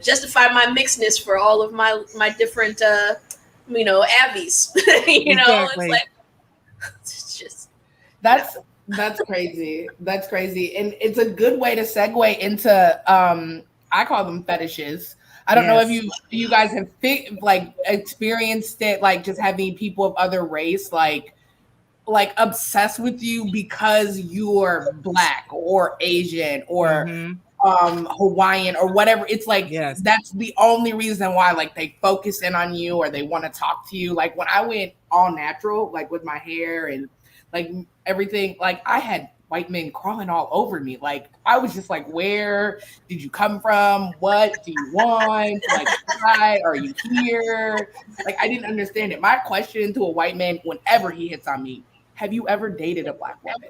Speaker 4: justify my mixedness for all of my different, Abbeys,
Speaker 1: Exactly.
Speaker 4: It's like, it's just
Speaker 3: That's crazy. That's crazy. And it's a good way to segue into I call them fetishes. I don't know if you guys have experienced it, like just having people of other race like obsessed with you because you're Black or Asian or Hawaiian or whatever. It's like that's the only reason why like they focus in on you or they want to talk to you. Like when I went all natural, like with my hair and like everything, like I had white men crawling all over me. Like I was just like, where did you come from? What do you want? Like, why are you here? Like I didn't understand it. My question to a white man whenever he hits on me, have you ever dated a Black woman?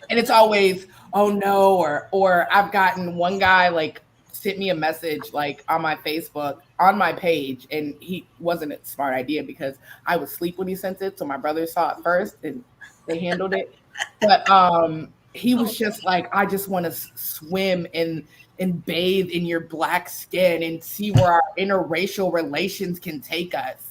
Speaker 3: And it's always, oh no, or I've gotten one guy like sent me a message like on my Facebook, on my page, and he wasn't a smart idea because I was asleep when he sent it, so my brother saw it first and they handled it. But he was just like, I just want to swim and bathe in your Black skin and see where our interracial relations can take us.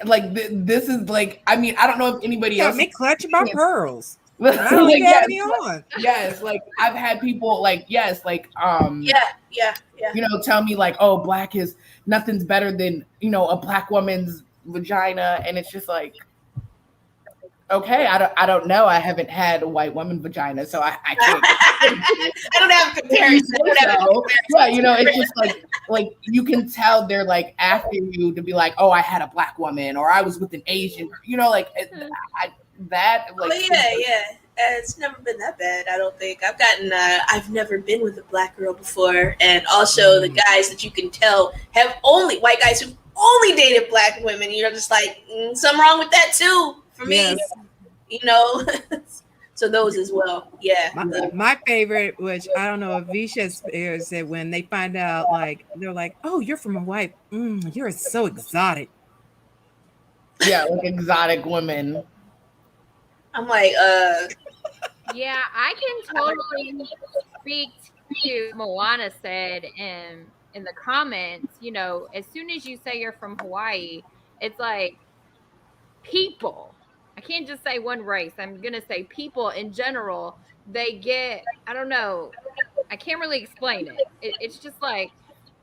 Speaker 3: Like this is like, I mean, I don't know if anybody else
Speaker 1: me clutching my pearls.
Speaker 3: Like,
Speaker 1: I don't even have any on.
Speaker 3: Yes, like I've had people like,
Speaker 4: yeah.
Speaker 3: Tell me like, oh, Black is nothing's better than a Black woman's vagina, and it's just like, okay, I don't know. I haven't had a white woman vagina, so I can't.
Speaker 4: I don't have comparison.
Speaker 3: Yeah, it's just like you can tell they're like after you to be like, oh, I had a Black woman or I was with an Asian,
Speaker 4: It's never been that bad. I don't think I've never been with a Black girl before, and also the guys that you can tell have only white guys who've only dated Black women. Just like something wrong with that too for me. So those as well. Yeah.
Speaker 1: My favorite, which I don't know if Visha said, when they find out, like they're like, "Oh, you're from Hawaii. You're so exotic."
Speaker 3: Yeah, like exotic women.
Speaker 4: I'm like,
Speaker 2: Yeah, I can totally speak to Moana said in the comments. As soon as you say you're from Hawaii, it's like people. I can't just say one race. I'm gonna say people in general. They get, I don't know. I can't really explain it. It's just like,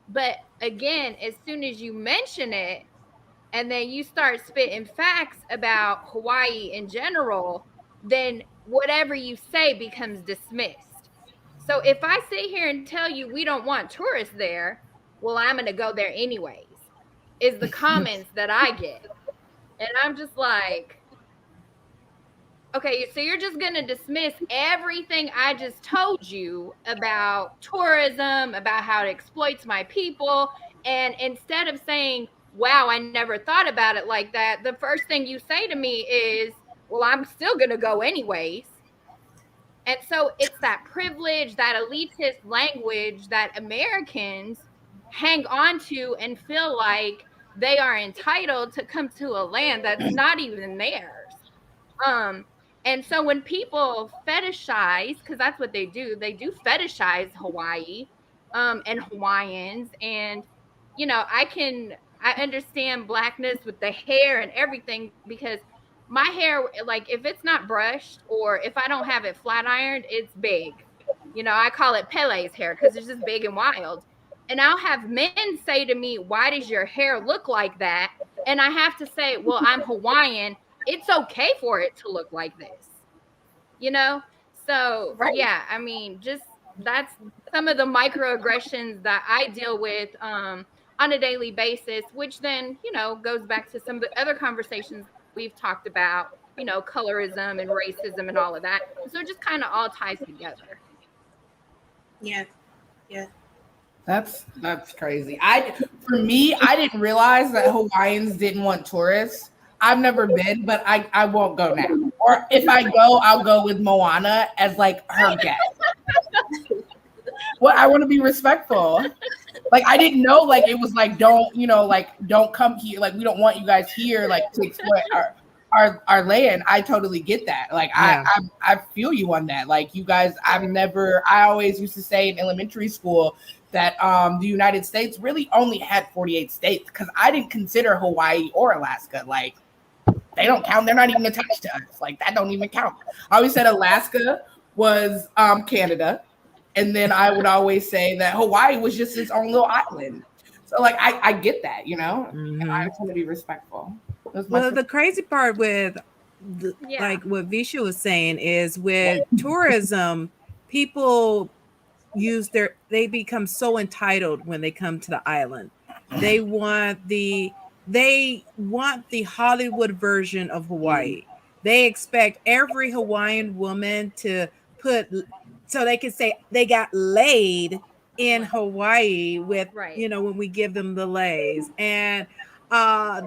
Speaker 2: but again, as soon as you mention it, and then you start spitting facts about Hawaii in general, then whatever you say becomes dismissed. So if I sit here and tell you we don't want tourists there, well, I'm going to go there anyways, is the comments that I get. And I'm just like, okay, so you're just going to dismiss everything I just told you about tourism, about how it exploits my people. And instead of saying, wow, I never thought about it like that, the first thing you say to me is, well, I'm still going to go anyways. And so it's that privilege, that elitist language that Americans hang on to and feel like they are entitled to come to a land that's not even theirs. And so when people fetishize, because that's what they do fetishize Hawaii, and Hawaiians. And, you know, I understand Blackness with the hair and everything, because my hair, like, if it's not brushed or if I don't have it flat ironed, it's big. You know, I call it Pele's hair because it's just big and wild. And I'll have men say to me, why does your hair look like that? And I have to say, well, I'm Hawaiian. It's okay for it to look like this, you know? So,
Speaker 4: Right.
Speaker 2: yeah, I mean, just that's some of the microaggressions that I deal with on a daily basis, which then, you know, goes back to some of the other conversations we've talked about, you know, colorism and racism and all of that. So it just kind of all ties together.
Speaker 4: Yeah.
Speaker 3: That's crazy. For me, I didn't realize that Hawaiians didn't want tourists. I've never been, but I won't go now. Or if I go, I'll go with Moana as like her guest. Well, I want to be respectful. Like, I didn't know, like, it was like, don't come here. Like, we don't want you guys here, like, to exploit our land. I totally get that. Like,
Speaker 1: Yeah.
Speaker 3: I feel you on that. Like, you guys, I always used to say in elementary school that the United States really only had 48 states, because I didn't consider Hawaii or Alaska. Like, they don't count. They're not even attached to us. Like, that don't even count. I always said Alaska was Canada. And then I would always say that Hawaii was just its own little island. So, like, I get that, you know? And I just want to be respectful.
Speaker 1: Well, the crazy part with like what Visha was saying is with tourism, people they become so entitled when they come to the island. They want the Hollywood version of Hawaii. They expect every Hawaiian woman to so they can say they got laid in Hawaii with, you know, when we give them the lays. And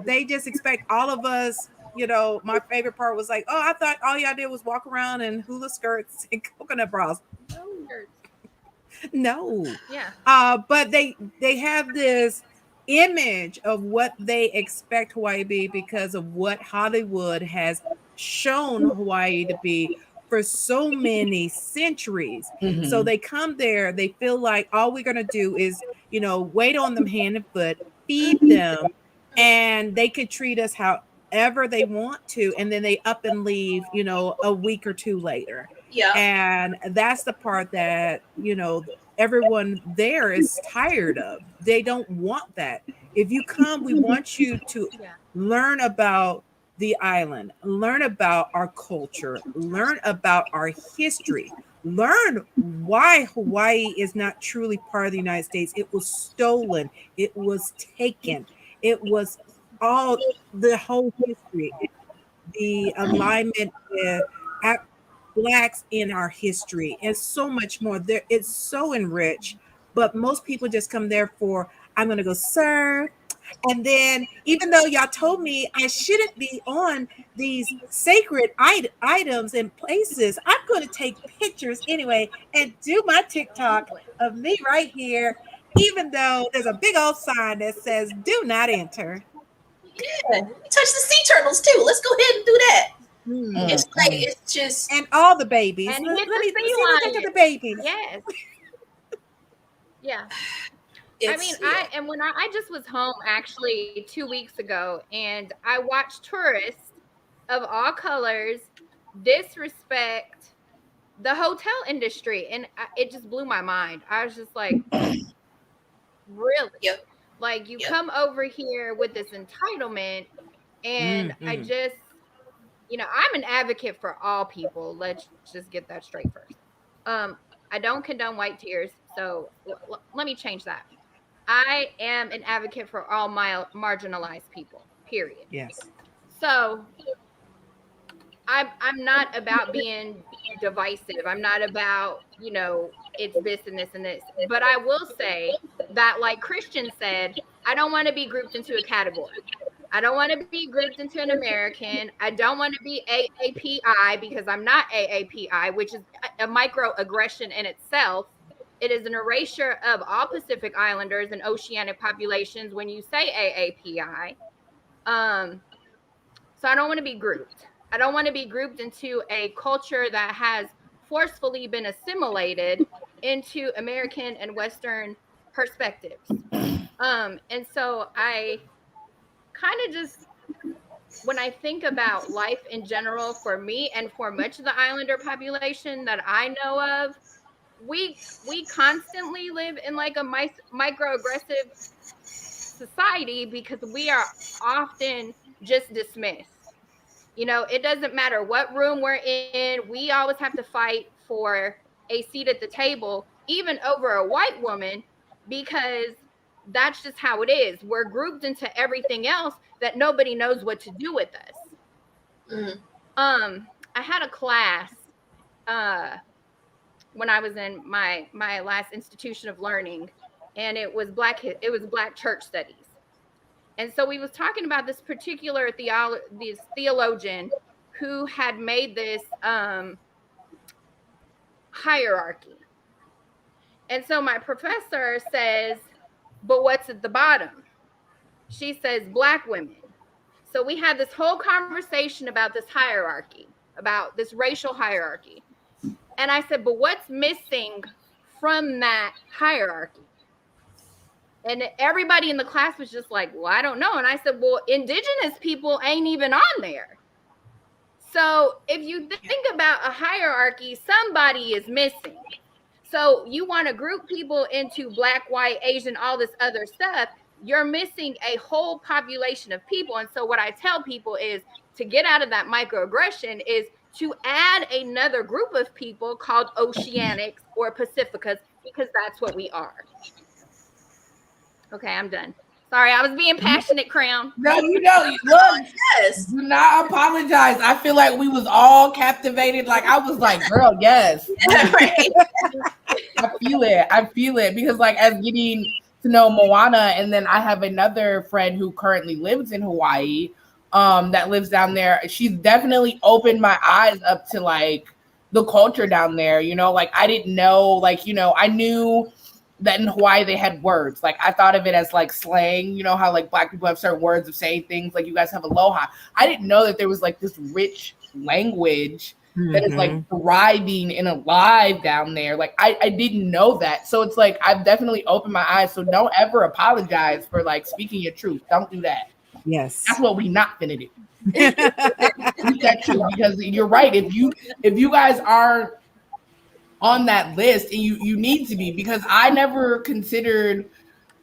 Speaker 1: they just expect all of us, you know. My favorite part was like, oh, I thought all y'all did was walk around in hula skirts and coconut bras. No.
Speaker 2: Yeah.
Speaker 1: But they have this image of what they expect Hawaii to be because of what Hollywood has shown Hawaii to be for so many centuries. So they come there, they feel like all we're going to do is, you know, wait on them hand and foot, feed them, and they could treat us however they want to, and then they up and leave, you know, a week or two later.
Speaker 4: Yeah.
Speaker 1: And that's the part that, you know, everyone there is tired of. They don't want that. If you come, we want you to learn about the island, learn about our culture, learn about our history, learn why Hawaii is not truly part of the United States. It was stolen, it was taken, it was all the whole history, the alignment with Blacks in our history, and so much more. There, it's so enriched, but most people just come there for, I'm going to go serve. And then, even though y'all told me I shouldn't be on these sacred items and places, I'm going to take pictures anyway and do my TikTok of me right here, even though there's a big old sign that says "Do not enter."
Speaker 4: Yeah, we touch the sea turtles too. Let's go ahead and do that. It's like, it's just,
Speaker 1: and all the babies.
Speaker 2: And
Speaker 1: Let me
Speaker 2: hit the sea
Speaker 1: look
Speaker 2: lion.
Speaker 1: at the babies.
Speaker 2: Yes. Yeah.
Speaker 4: it's,
Speaker 2: I mean, I just was home actually 2 weeks ago, and I watched tourists of all colors disrespect the hotel industry, and it just blew my mind. I was just like, really?
Speaker 4: Yep.
Speaker 2: Like, you
Speaker 4: Yep.
Speaker 2: come over here with this entitlement, and I
Speaker 1: Mhm.
Speaker 2: just, I'm an advocate for all people. Let's just get that straight first. I don't condone white tears, so let me change that. I am an advocate for all marginalized people. Period.
Speaker 1: Yes.
Speaker 2: So I'm not about being divisive. I'm not about, it's this and this and this. But I will say that, like Christian said, I don't want to be grouped into a category. I don't want to be grouped into an American. I don't want to be AAPI because I'm not AAPI, which is a microaggression in itself. It is an erasure of all Pacific Islanders and oceanic populations when you say AAPI. So I don't want to be grouped. I don't want to be grouped into a culture that has forcefully been assimilated into American and Western perspectives. And so I kind of just, when I think about life in general for me and for much of the Islander population that I know of, we constantly live in like a microaggressive society because we are often just dismissed. It doesn't matter what room we're in. We always have to fight for a seat at the table, even over a white woman, because that's just how it is. We're grouped into everything else that nobody knows what to do with us.
Speaker 4: Mhm.
Speaker 2: I had a class when I was in my last institution of learning, and it was black church studies. And so we was talking about this particular this theologian who had made this hierarchy. And so my professor says, but what's at the bottom? She says, Black women. So we had this whole conversation about this hierarchy, about this racial hierarchy. And I said, but what's missing from that hierarchy? And everybody in the class was just like, well, I don't know. And I said, well, indigenous people ain't even on there. So if you think about a hierarchy, somebody is missing. So you want to group people into Black, white, Asian, all this other stuff, you're missing a whole population of people. And so what I tell people is to get out of that microaggression is to add another group of people called Oceanics or Pacificas, because that's what we are. Okay, I'm done. Sorry, I was being passionate, Crown.
Speaker 3: No, look,
Speaker 4: Yes.
Speaker 3: do not apologize. I feel like we was all captivated. Like I was like, girl, yes.
Speaker 4: Yeah, right.
Speaker 3: I feel it because like as getting to know Moana, and then I have another friend who currently lives in Hawaii, that lives down there. She's definitely opened my eyes up to like the culture down there. Like I didn't know, like I knew that in Hawaii they had words. Like I thought of it as like slang. How like Black people have certain words of saying things. Like you guys have aloha. I didn't know that there was like this rich language that is like thriving and alive down there. Like I didn't know that. So it's like I've definitely opened my eyes. So don't ever apologize for like speaking your truth. Don't do that.
Speaker 1: Yes.
Speaker 3: That's what we not gonna do. Speak that truth, because you're right. If you guys aren't on that list, and you need to be, because I never considered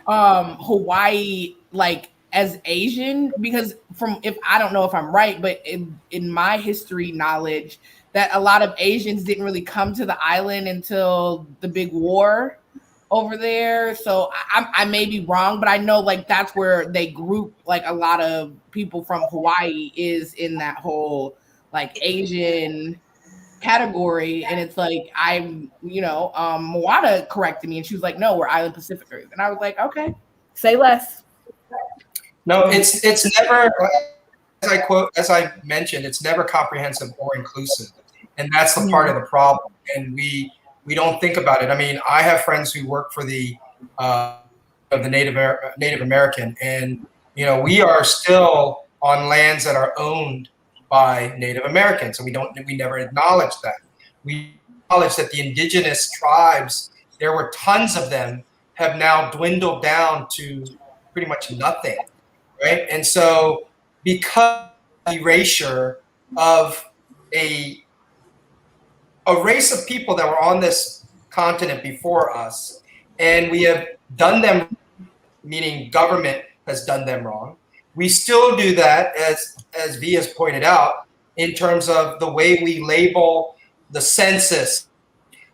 Speaker 3: Hawaii like as Asian, because if I don't know if I'm right, but in my history knowledge, that a lot of Asians didn't really come to the island until the big war over there. So I may be wrong, but I know like that's where they group like a lot of people from Hawaii is in that whole like Asian category. And it's like Moana corrected me and she was like, no, we're Island Pacificers. And I was like, okay, say less.
Speaker 5: No, it's never, as I mentioned, it's never comprehensive or inclusive, and that's the part of the problem. And we don't think about it. I mean, I have friends who work for the Native American, and we are still on lands that are owned by Native Americans, and we never acknowledge that. We acknowledge that the indigenous tribes, there were tons of them, have now dwindled down to pretty much nothing. Right. And so because of the erasure of a race of people that were on this continent before us, and we have done them meaning government has done them wrong. We still do that, as V has pointed out, in terms of the way we label the census,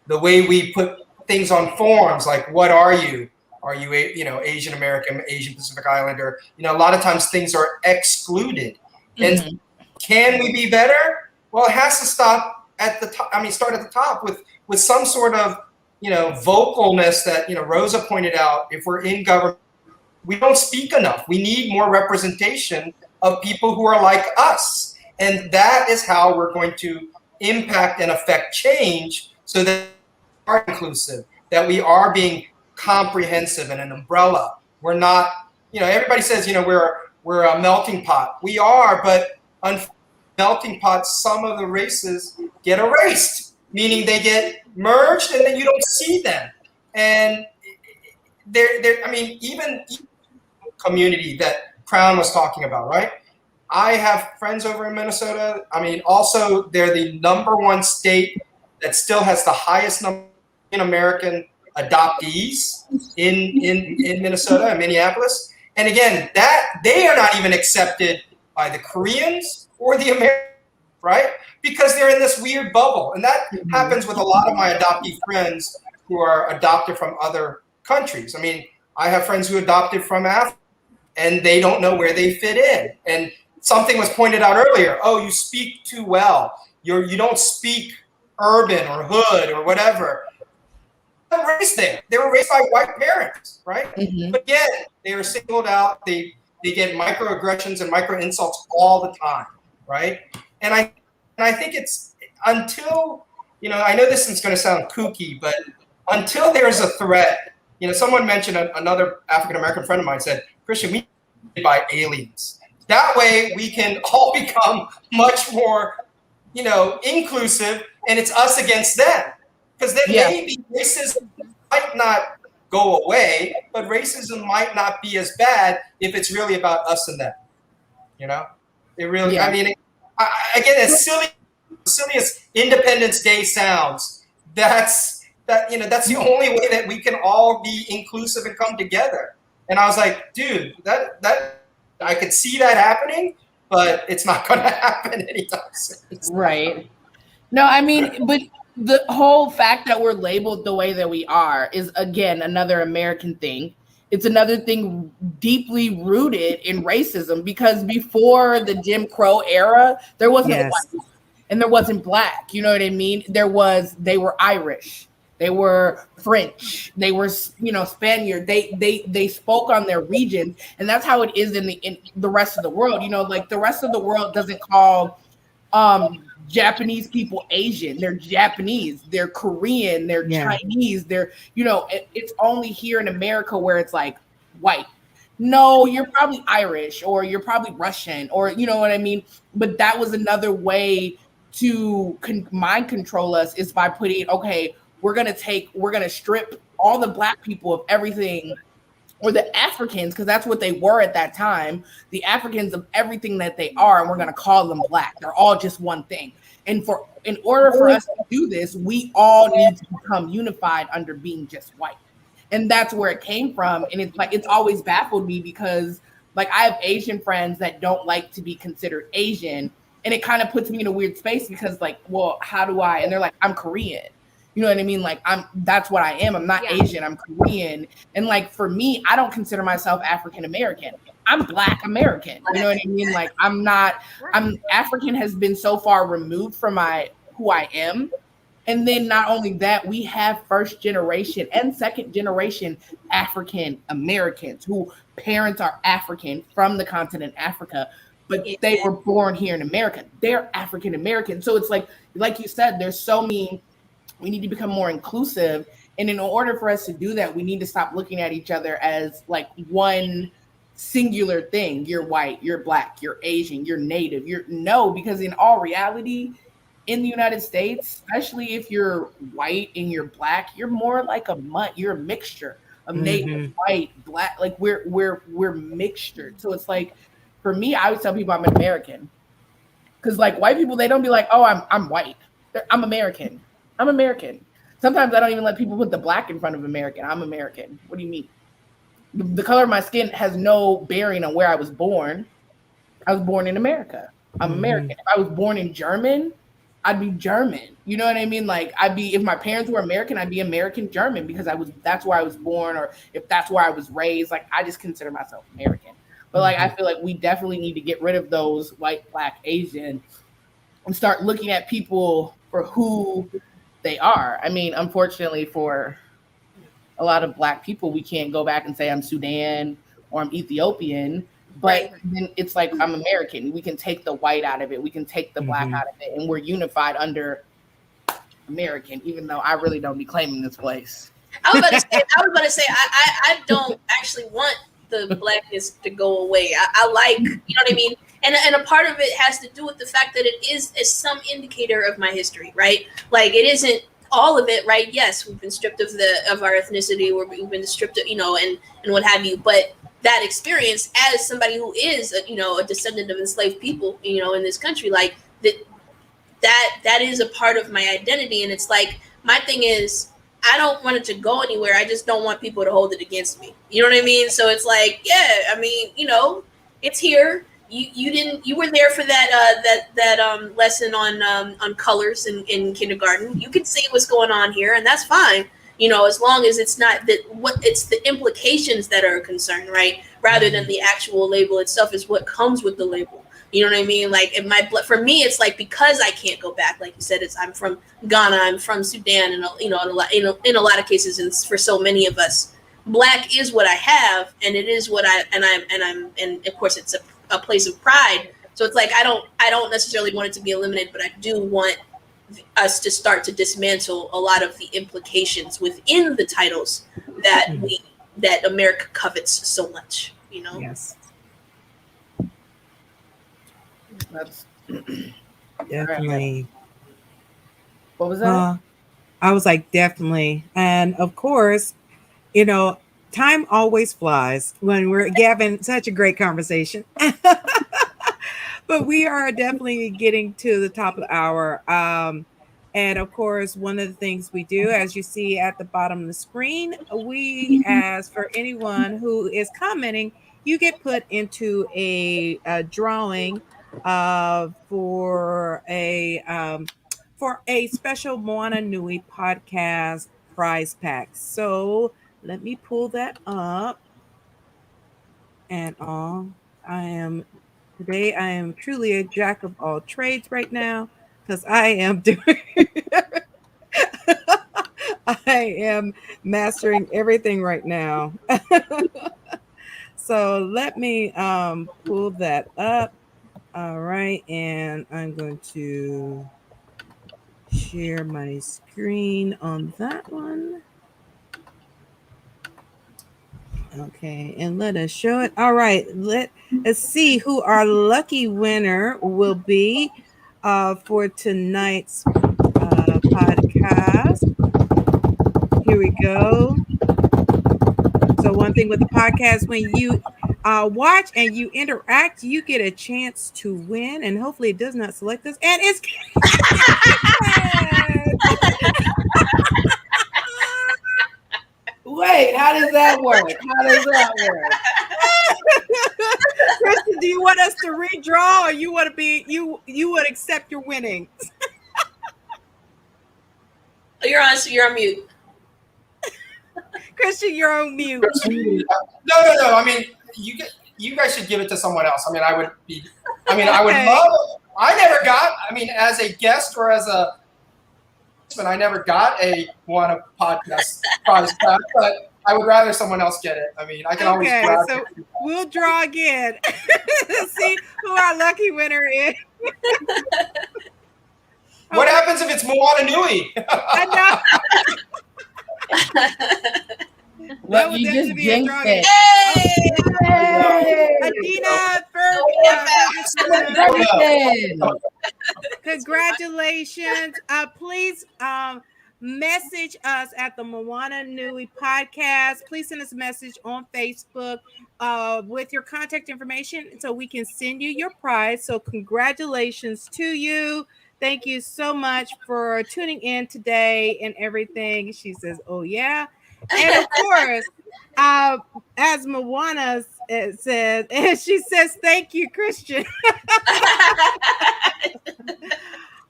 Speaker 5: the way we put things on forms, like what are you? Are you Asian American, Asian Pacific Islander? A lot of times things are excluded.
Speaker 3: Mm-hmm.
Speaker 5: And can we be better? Well, it has to stop at the top. Start at the top with some sort of vocalness that Rosa pointed out. If we're in government, we don't speak enough. We need more representation of people who are like us, and that is how we're going to impact and affect change, so that we are inclusive, that we are being comprehensive and an umbrella. We're not, everybody says, we're a melting pot. We are, but on melting pot, some of the races get erased, meaning they get merged and then you don't see them. And even community that Crown was talking about, right? I have friends over in Minnesota. Also, they're the #1 state that still has the highest number of American adoptees in Minnesota and Minneapolis. And again, that they are not even accepted by the Koreans or the Americans, right? Because they're in this weird bubble. And that happens with a lot of my adoptee friends who are adopted from other countries. I have friends who adopted from Africa, and they don't know where they fit in. And something was pointed out earlier. Oh, you speak too well. You don't speak urban or hood or whatever. They were raised there. They were raised by white parents, right?
Speaker 3: Mm-hmm.
Speaker 5: But yet they are singled out. They get microaggressions and micro insults all the time, right? And I think it's until I know this is going to sound kooky, but until there's a threat. Someone mentioned another African American friend of mine said, Christian, we need by aliens. That way we can all become much more, inclusive, and it's us against them. Because then maybe racism might not go away, but racism might not be as bad if it's really about us and them. It really. Yeah. Again, as silly as Independence Day sounds, that's the only way that we can all be inclusive and come together. And I was like, dude, that I could see that happening, but it's not going to happen anytime soon.
Speaker 3: Right. No, but the whole fact that we're labeled the way that we are is, again, another American thing. It's another thing deeply rooted in racism, because before the Jim Crow era, there wasn't white and there wasn't black. You know what I mean? They were Irish. They were French. They were, Spaniard. They spoke on their region, and that's how it is in the rest of the world. The rest of the world doesn't call Japanese people Asian. They're Japanese. They're Korean. They're Chinese. They're it's only here in America where it's like white. No, you're probably Irish, or you're probably Russian, or you know what I mean. But that was another way to mind control us, is by putting we're going to strip all the black people of everything, or the Africans, because that's what they were at that time, the Africans of everything that they are, and we're going to call them black. They're all just one thing. And in order for us to do this, we all need to become unified under being just white. And that's where it came from. And it's always baffled me, because I have Asian friends that don't like to be considered Asian. And it kind of puts me in a weird space, because well, how do I? And they're like, I'm Korean. You know what I mean? That's what I am. I'm not Asian. I'm Korean. And for me, I don't consider myself African American. I'm Black American. You know what I mean? I'm African has been so far removed from who I am. And then not only that, we have first generation and second generation African Americans who parents are African from the continent Africa, but they were born here in America. They're African American. So it's like you said, there's so many. We need to become more inclusive. And in order for us to do that, we need to stop looking at each other as one singular thing. You're white, you're Black, you're Asian, you're Native. Because in all reality, in the United States, especially if you're white and you're Black, you're more like a mutt. You're a mixture of Native, white, Black. We're mixtured. So it's for me, I always tell people I'm an American. Because white people, they don't be like, oh, I'm white. I'm American. I'm American. Sometimes I don't even let people put the Black in front of American. I'm American. What do you mean? The color of my skin has no bearing on where I was born. I was born in America. I'm American. If I was born in German, I'd be German. You know what I mean? Like if my parents were American, I'd be American German because that's where I was born, or if that's where I was raised. Like I just consider myself American. But like I feel like we definitely need to get rid of those white, black, Asian and start looking at people for who they are. I mean, unfortunately for a lot of black people, we can't go back and say I'm Sudan or I'm Ethiopian. But then it's like I'm American. We can take the white out of it. We can take the black out of it, and we're unified under American. Even though I really don't be claiming this place.
Speaker 4: I was about to say, I don't actually want the blackness to go away. I like, you know what I mean. And a part of it has to do with the fact that it is some indicator of my history, right? Like it isn't all of it, right? Yes, we've been stripped of our ethnicity, we've been stripped of, and what have you, but that experience as somebody who is a descendant of enslaved people in this country, like that is a part of my identity. And it's like, my thing is, I don't want it to go anywhere. I just don't want people to hold it against me. You know what I mean? So it's like, yeah, I mean, it's here. You were there for that lesson on colors in kindergarten. You can see what's going on here, and that's fine. As long as it's not it's the implications that are a concern, right? Rather than the actual label itself is what comes with the label. You know what I mean? Like for me, it's like, because I can't go back, like you said, I'm from Ghana, I'm from Sudan, and in a lot of cases, and for so many of us, black is what I have, and it is what and of course it's a place of pride. So it's like I don't necessarily want it to be eliminated, but I do want us to start to dismantle a lot of the implications within the titles that America covets so much.
Speaker 1: Yes.
Speaker 3: That's
Speaker 1: Definitely.
Speaker 3: What was that?
Speaker 1: I was like, definitely. And of course, time always flies when we're having such a great conversation. But we are definitely getting to the top of the hour. And of course, one of the things we do, as you see at the bottom of the screen, we ask for anyone who is commenting, you get put into a drawing for a special Moana Nui podcast prize pack. So let me pull that up. And today I am truly a jack of all trades right now, because I am doing I am mastering everything right now. So let me pull that up. All right, and I'm going to share my screen on that one. Okay, and let us show it. All right, let's see who our lucky winner will be for tonight's podcast. Here we go. So one thing with the podcast, when you watch and you interact, you get a chance to win, and hopefully it does not select us. And it's
Speaker 3: Wait, how does that work?
Speaker 1: Kristen, do you want us to redraw, or you want to be you would accept your winning?
Speaker 4: You're on mute.
Speaker 1: Christian, you're on mute.
Speaker 5: No. I mean, you guys should give it to someone else. I mean, I would
Speaker 1: Okay.
Speaker 5: love. I never got. I mean, as a guest or as a, but I never got a Moana podcast prize pack, but I would rather someone else get it. I mean, I can always grab
Speaker 1: so
Speaker 5: it.
Speaker 1: we'll draw again. See who our lucky winner is.
Speaker 5: What happens if it's Moana Nui?
Speaker 1: I know.
Speaker 3: Look, you just jinxed it.
Speaker 1: Hey! Adina, congratulations. Please message us at the Moana Nui Podcast. Please send us a message on Facebook with your contact information so we can send you your prize. So congratulations to you. Thank you so much for tuning in today and everything. She says, oh, yeah. And of course, as Moana says, and she says, "Thank you, Christian."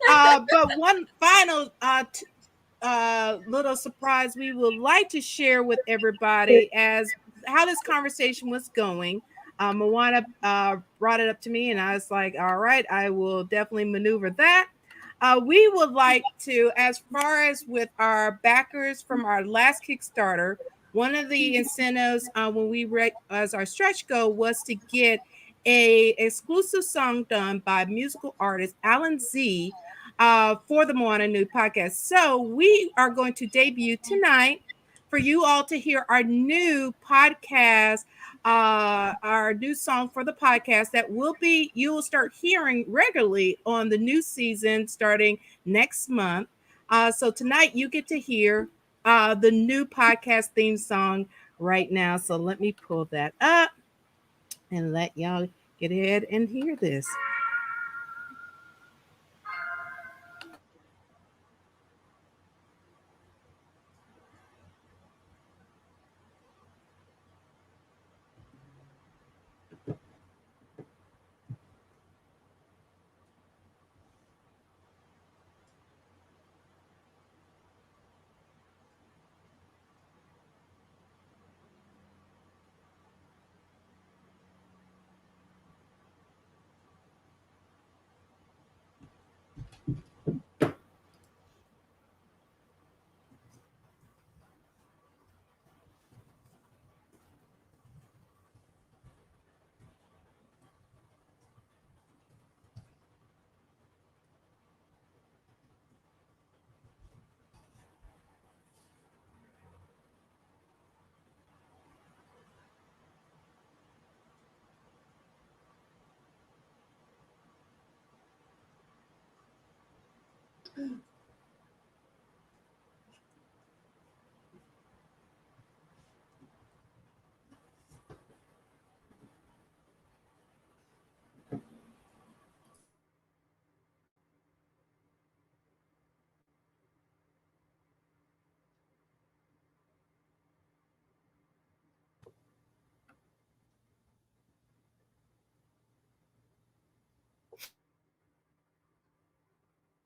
Speaker 1: But one final little surprise we would like to share with everybody as how this conversation was going. Moana brought it up to me, and I was like, "All right, I will definitely maneuver that." We would like to, as far as with our backers from our last Kickstarter, one of the incentives when we as our stretch goal was to get a exclusive song done by musical artist Alan Z for the Moana Nui Podcast. So we are going to debut tonight for you all to hear our new podcast, our new song for the podcast that you will start hearing regularly on the new season starting next month. So tonight you get to hear the new podcast theme song right now. So let me pull that up and let y'all get ahead and hear this.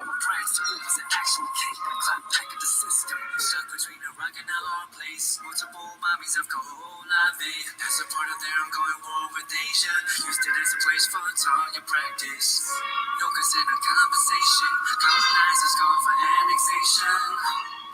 Speaker 7: Price moves an actual cake, clap back at the system. Stuck between a rock and a hard place. Multiple mommies of Pauahi. As a part of their ongoing war with Asia. Used it as a place for target practice. No consent or conversation. Colonizers call for annexation.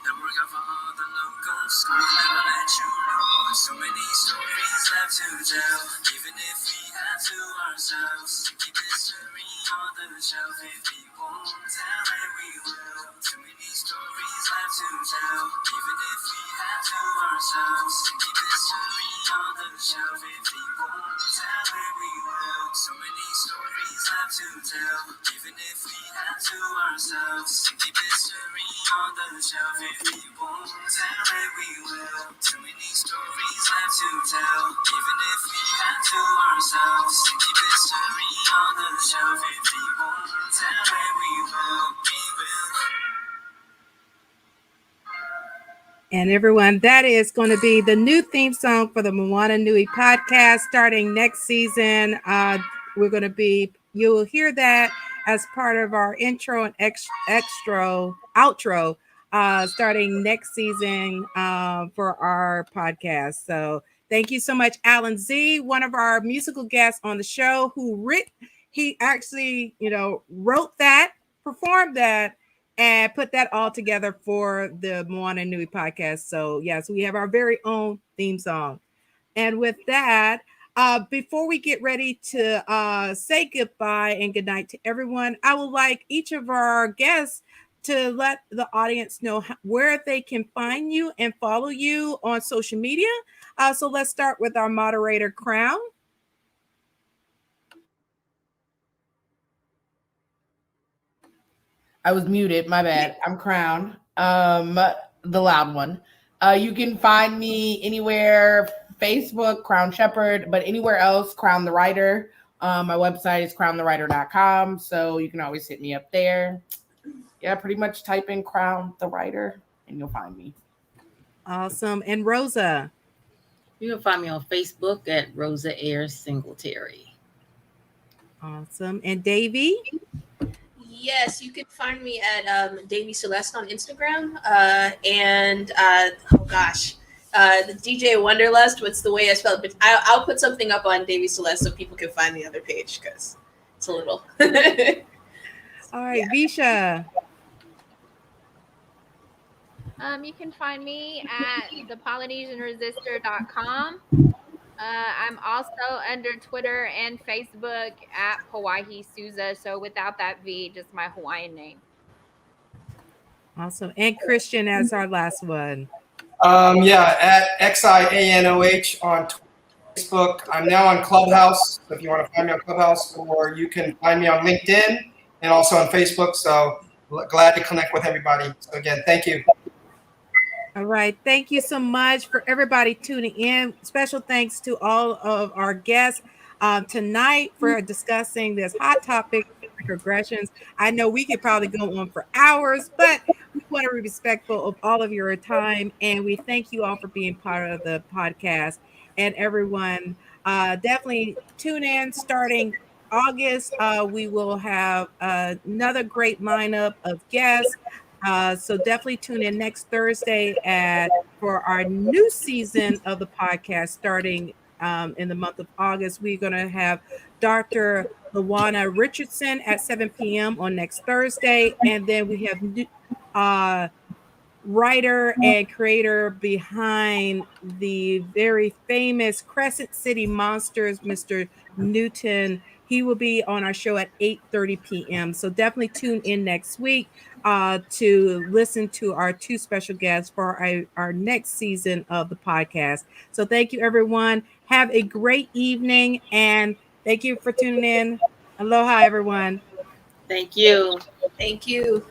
Speaker 7: The work of all the local schools never let you know. So many stories left to tell. Even if we have to ourselves. Keep history on the shelf. If we won't tell it, we will. Too many stories left to tell. Even if we have to ourselves. Keep history on the shelf. If we won't tell it, we will. So many stories left to tell. Even if we have to ourselves. Keep history on the shelf. If we won't tell it, we will. Too many stories left to tell. Even if we have to ourselves. Keep history on the shelf. If we won't tell it, we will. We will.
Speaker 1: And everyone, that is going to be the new theme song for the Moana Nui podcast starting next season. We're going to be, you will hear that as part of our intro and outro starting next season for our podcast. So thank you so much, Alan Z, one of our musical guests on the show he actually, wrote that, performed that, and put that all together for the Moana Nui podcast. So yes, we have our very own theme song. And with that, before we get ready to say goodbye and goodnight to everyone, I would like each of our guests to let the audience know where they can find you and follow you on social media. So let's start with our moderator, Crown.
Speaker 3: I was muted. My bad. I'm Crown, the loud one. You can find me anywhere, Facebook, Crown Shepherd, but anywhere else, Crown the Writer. My website is crownthewriter.com, so you can always hit me up there. Yeah, pretty much type in Crown the Writer, and you'll find me.
Speaker 1: Awesome. And Rosa.
Speaker 6: You can find me on Facebook at Rosa Ayers Singletary.
Speaker 1: Awesome. And Davie?
Speaker 4: Yes, you can find me at Davie Celeste on Instagram. And oh gosh, the DJ Wonderlust. What's the way I spell it? But I'll put something up on Davie Celeste so people can find the other page because it's a little.
Speaker 1: All right, Visha.
Speaker 2: You can find me at thepolynesianresistor.com. I'm also under Twitter and Facebook at Pauahi Souza. So without that V, just my Hawaiian name.
Speaker 1: Awesome. And Christian as our last one.
Speaker 5: Yeah, at XIANOH on Facebook. I'm now on Clubhouse, so if you want to find me on Clubhouse, or you can find me on LinkedIn and also on Facebook. So glad to connect with everybody. So again, thank you.
Speaker 1: All right. Thank you so much for everybody tuning in. Special thanks to all of our guests tonight for discussing this hot topic, microaggressions. I know we could probably go on for hours, but we want to be respectful of all of your time. And we thank you all for being part of the podcast. And everyone, definitely tune in starting August. We will have another great lineup of guests. So definitely tune in next Thursday for our new season of the podcast starting in the month of August. We're going to have Dr. Luana Richardson at 7 p.m. on next Thursday. And then we have writer and creator behind the very famous Crescent City Monsters, Mr. Newton. He will be on our show at 8:30 p.m. So definitely tune in next week to listen to our two special guests for our next season of the podcast. So thank you, everyone. Have a great evening, and thank you for tuning in. Aloha, everyone.
Speaker 6: Thank you.
Speaker 4: Thank you.